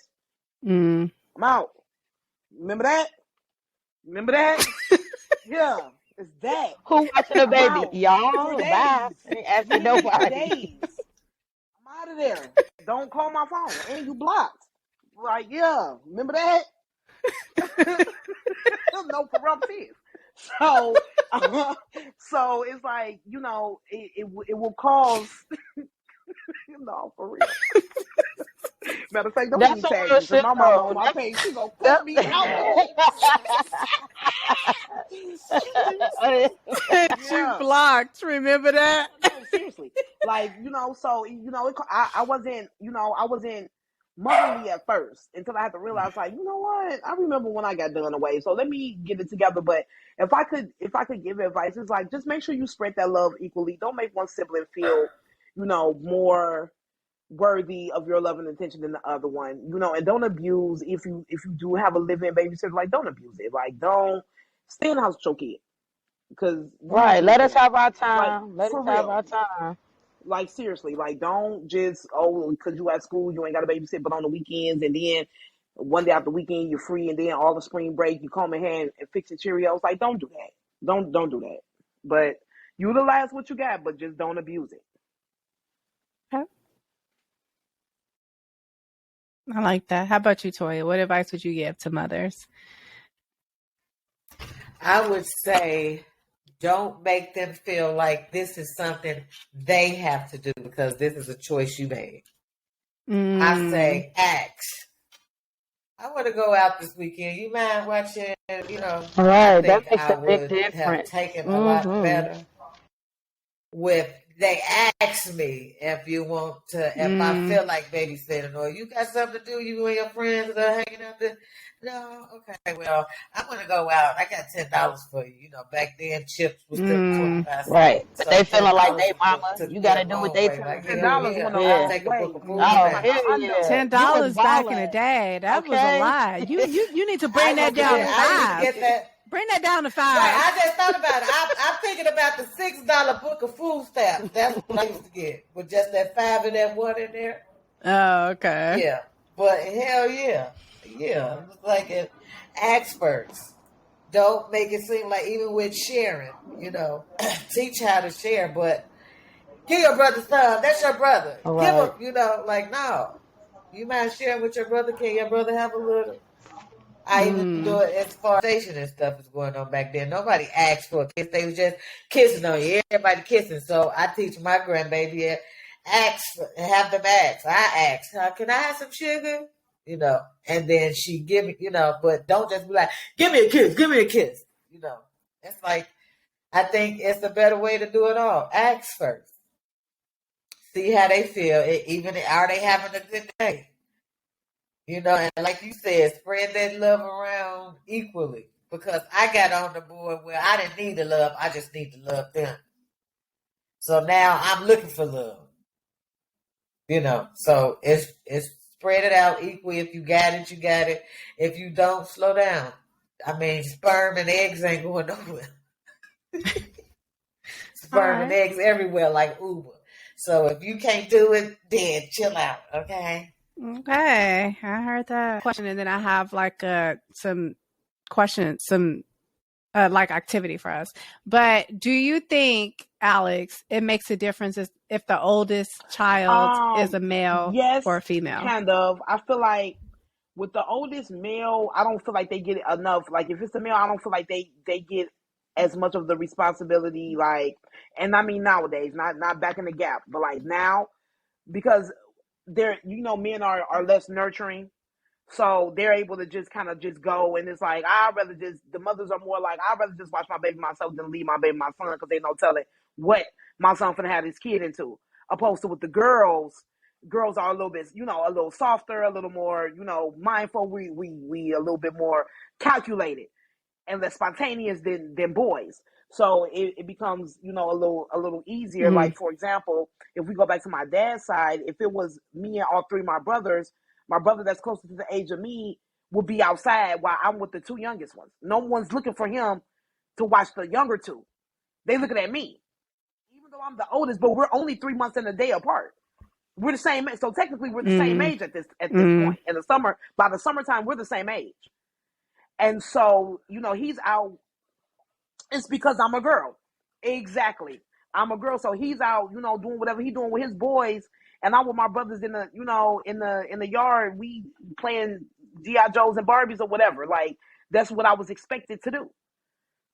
Mm. I'm out. Remember that? Remember that? Yeah, it's that. Who watching the I'm baby? out for Y'all, bye. days. I ain't asking Literally for nobody. days. I'm out of there. Don't call my phone. And you blocked. Like, yeah, remember that? No, for rough teeth. So it's like, it will cause, for real. Matter of fact, don't That's even a tag real me, because shit my mama though. on my page, she gonna cut That's, me out the You yeah. blocked. Remember that? No, seriously. Like, so I wasn't motherly at first, until I had to realize, like, you know what? I remember when I got done away. So let me get it together. But if I could give advice, it's like, just make sure you spread that love equally. Don't make one sibling feel, more worthy of your love and attention than the other one. And don't abuse, if you do have a living babysitter, like, don't abuse it. Like, don't stay in the house with your kid, because you right. don't need Let us that. have our Like, time. Let us for have our real. time. Like, seriously, like, don't just, because you at school, you ain't got to babysit, but on the weekends, and then one day after the weekend you're free, and then all the spring break you come in here and fix your Cheerios. Like, don't do that. Don't do that. But utilize what you got, but just don't abuse it. Okay. I like that. How about you, Toya? What advice would you give to mothers? I would say don't make them feel like this is something they have to do, because this is a choice you made. I say, ask. I want to go out this weekend. You mind watching? I Right. That think makes I a big would have difference. taken a lot Mm-hmm. better with they ask me if I feel like babysitting, or you got something to do, you and your friends are hanging out there. No, okay, well, I'm gonna go out. I got $10 for you. Back then chips was still 25 Right. cents. But So they feeling like $10 they mama. took You me a gotta do what long they way. tell Like, you to $10 hell do. yeah. went a I'll Yeah. long take a way. book of food Oh, Like, stamps. hell I yeah. know. You was $10 back in the balling. day. That was a Okay. lot. You need to bring I that used to down to get five. that. Bring that down to Right, 5. I just thought about it. I'm thinking about the $6 book of food stamps. That's what I used to get, with just that 5 and that 1 in there. Oh, okay. Yeah, but hell yeah, it's like experts. Don't make it seem like, even with sharing, teach how to share, but give your brother some. That's your brother. All Give him, right. like, no. You mind sharing with your brother? Can your brother have a little? I even do it as far as station and stuff is going on back then. Nobody asked for a kiss. They was just kissing on you. Everybody kissing. So I teach my grandbaby, have them ask. I ask, can I have some sugar? And then she give me, but don't just be like, give me a kiss, give me a kiss. It's like, I think it's a better way to do it all. Ask first. See how they feel. Even are they having a good day? And like you said, spread that love around equally. Because I got on the board where I didn't need the love, I just need to love them. So now I'm looking for love. So it's spread it out equally. If you got it, you got it. If you don't, slow down. I mean, sperm and eggs ain't going nowhere. All Sperm and right. eggs everywhere like Uber. So if you can't do it, then chill out, okay? Okay. I heard that question, and then I have like some questions, some like activity for us. But do you think Alex, it makes a difference if the oldest child is a male Yes, or a female. kind of. I feel like with the oldest male, I don't feel like they get enough. Like if it's a male, I don't feel like they get as much of the responsibility. Like, and I mean nowadays, not back in the gap, but like now, because they're, men are less nurturing. So they're able to just kind of just go, and it's like the mothers are more like, I'd rather just watch my baby myself than leave my baby my son, because they know telling what my son finna have his kid into. Opposed to with the girls are a little bit, a little softer, a little more, mindful. We a little bit more calculated and less spontaneous than boys. So it becomes, a little easier. Mm-hmm. Like, for example, if we go back to my dad's side, if it was me and all three of my brothers, my brother that's closer to the age of me would be outside while I'm with the two youngest ones. No one's looking for him to watch the younger two. They looking at me, even though I'm the oldest, but we're only 3 months in a day apart. We're the same, so technically we're the same age at this point. In the summer, by the summertime, we're the same age. And so, he's out. It's because I'm a girl. Exactly. I'm a girl. So he's out, doing whatever he's doing with his boys. And I'm with my brothers in the, in the yard. We playing G.I. Joes and Barbies or whatever. Like, that's what I was expected to do.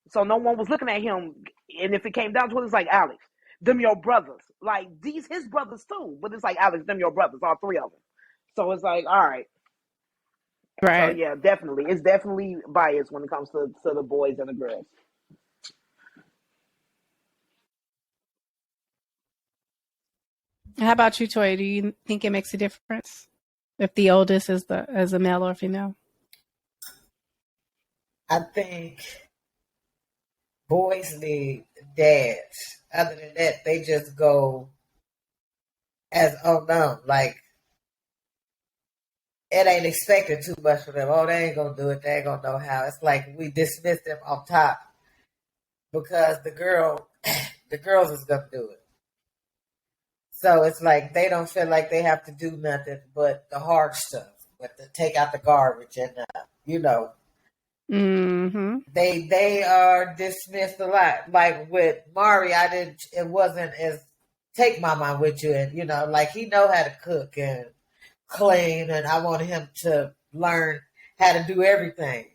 So no one was looking at him. And if it came down to it, it's like, Alex, them your brothers. Like, these his brothers too. But it's like, Alex, them your brothers, all three of them. So it's like, all right. Right. So yeah, definitely. It's definitely biased when it comes to the boys and the girls. How about you, Toy? Do you think it makes a difference if the oldest is a male or female? I think boys need dads. Other than that, they just go as, oh no, like, it ain't expected too much from them. Oh, they ain't gonna do it. They ain't gonna know how. It's like we dismiss them off top because the girls is gonna do it. So it's like they don't feel like they have to do nothing but the hard stuff, but to take out the garbage and Mm-hmm. They are dismissed a lot. Like with Mari, it wasn't as take mama with you, and like he know how to cook and clean, and I wanted him to learn how to do everything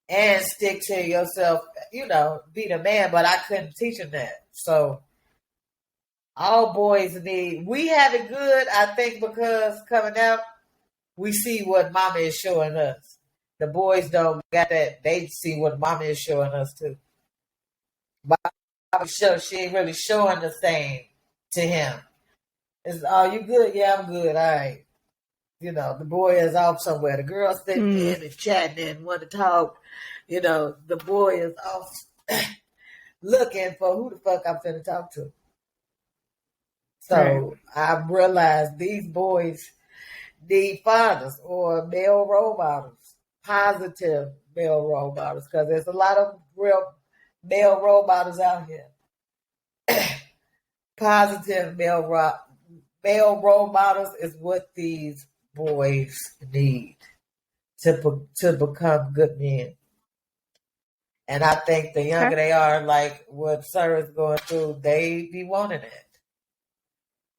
and stick to yourself, be the man, but I couldn't teach him that. So all boys we have it good, I think, because coming out, we see what mama is showing us. The boys don't got that. They see what mama is showing us too. But she ain't really showing the same to him. It's, oh, you good? Yeah, I'm good. All right. The boy is off somewhere. The girl's sitting in and chatting and want to talk. The boy is off looking for who the fuck I'm finna talk to. So I realized these boys need fathers or male role models, positive male role models, because there's a lot of real male role models out here. Positive male role models is what these boys need to become good men. And I think the younger they are, like what Sarah's going through, they be wanting it.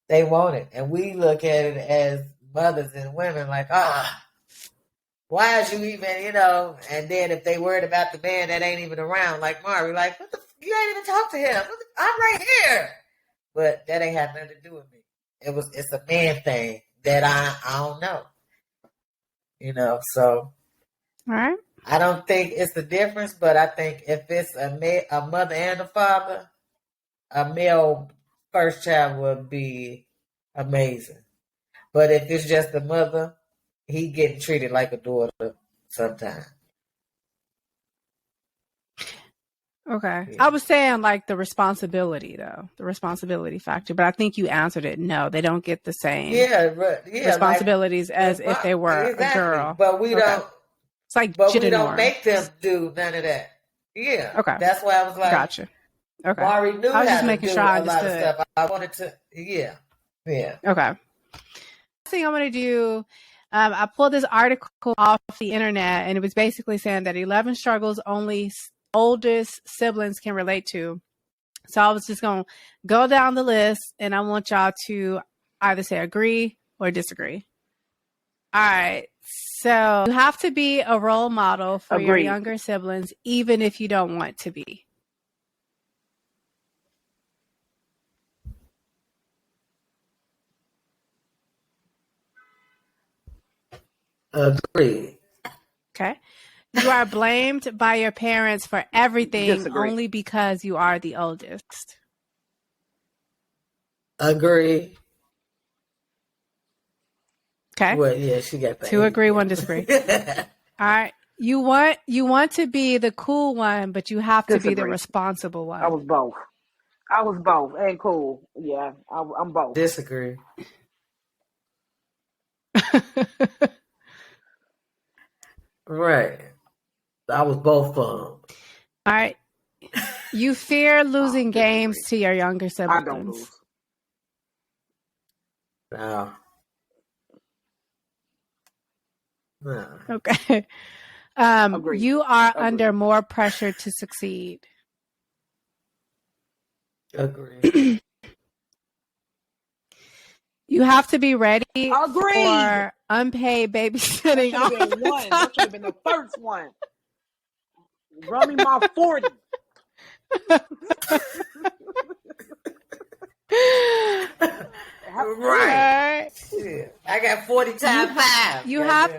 They want it. And we look at it as mothers and women like, why is you even, and then if they worried about the man that ain't even around, like Mari, like, what the, you ain't even talk to him. I'm right here. But that ain't had nothing to do with me. It's a man thing that I don't know. So. All right. I don't think it's the difference, but I think if it's a mother and a father, a male first child would be amazing. But if it's just a mother, he getting treated like a daughter sometimes. Okay. Yeah. I was saying like the responsibility factor, but I think you answered it. No, they don't get the same responsibilities as if they were a girl. But we don't. It's like, but we don't make them do none of that. Yeah. Okay. That's why I was like, gotcha. Okay. Mari knew I was how just to making do sure I a lot of understood. stuff. I wanted to, yeah. Okay. Last thing I'm going to do, I pulled this article off the internet, and it was basically saying that 11 struggles only oldest siblings can relate to. So I was just going to go down the list, and I want y'all to either say agree or disagree. All right. So you have to be a role model for your Agreed. younger siblings, even if you don't want to be. Agreed. Okay. You are blamed by your parents for everything Disagree. only because you are the oldest. Agreed. Okay. Well, yeah, she got the 2 eight, agree, yeah. 1 disagree. All right. You want to be the cool one, but you have to be the Disagree. responsible I one. was both. I was both. Ain't cool. Yeah, I'm both. Disagree. Right. I was both fun. All right. You fear losing games to your younger I siblings. don't lose. No. No. Okay. Agreed. You are Agreed. under more pressure to succeed. Agreed. You have to be ready Agreed. for unpaid babysitting That all should have been the one. time. That should have been the first one. Run me my 40. Right. Shit. I got 40 times 5. You have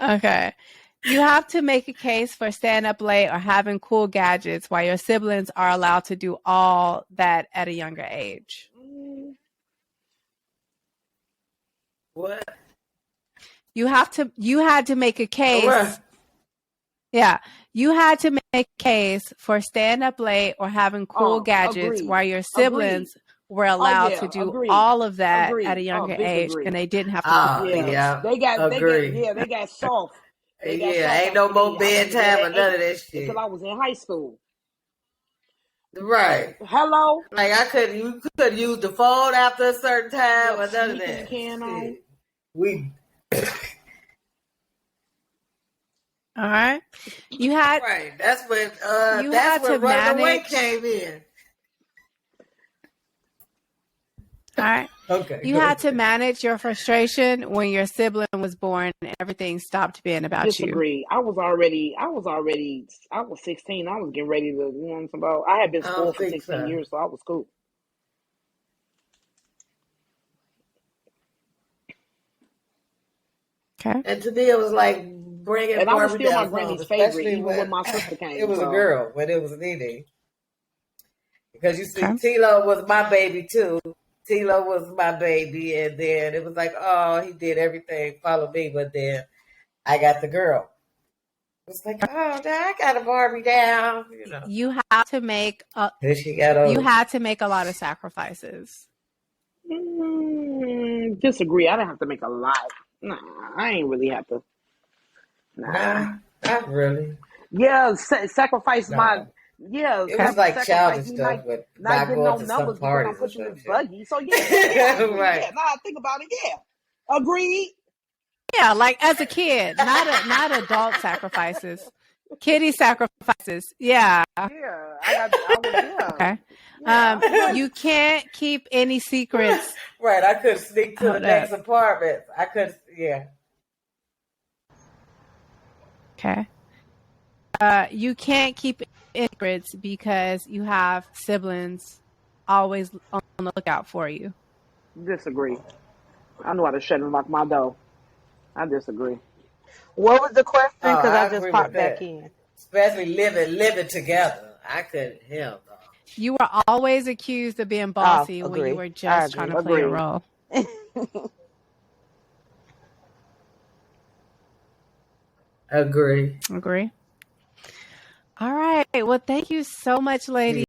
okay. You have to make a case for staying up late or having cool gadgets while your siblings are allowed to do all that at a younger age. What? You had to make a case. What? Yeah. You had to make a case for staying up late or having cool gadgets agreed. while your siblings were allowed to do all of that at a younger age, and they didn't have to do Yeah. They got soft. Ain't no more bedtime or none of that shit. Until I was in high school. Right. Hello? Like you could use the phone after a certain time or none of that. Can on. We all right. You had right. That's when you that's had when to running away manage. came in. All right. Okay. You had to manage your frustration when your sibling was born and everything stopped being about Disagree. you. I was 16. I was getting ready to, you know what I'm talking about? I had been schooled for 16 years, so I was cool. Okay. And to me, it was like bringing and I was Barbie still down my granny's home, favorite, especially even when my sister came. It was a girl when it was Nene. Because you see, Okay. Tilo was my baby too. Tilo was my baby, and then it was like, oh, he did everything, follow me, but then I got the girl. It's like, oh, I got a Barbie down, you know. You had to make she got older. You had to make a lot of sacrifices. Disagree. I didn't have to make a lot. Nah, I ain't really have to. Nah, not really. Yeah, sacrifice my. Yeah, it was like childish stuff, but not getting no numbers because I'm pushing this buggy. So yeah, right. Yeah, now I think about it. Yeah, agreed. Yeah, like as a kid, not adult sacrifices, kiddie sacrifices. Yeah. Yeah, I was yeah. Okay. Yeah. You can't keep any secrets. Right, I could sneak to the next apartment. I could, yeah. Okay. You can't keep secrets because you have siblings always on the lookout for you. Disagree. I know how to shut and lock my door. I disagree. What was the question? Because I just agree popped with that. back in. Especially living together. I couldn't help. You were always accused of being bossy when you were just trying to play a role. Agree. All right. Well, thank you so much, ladies.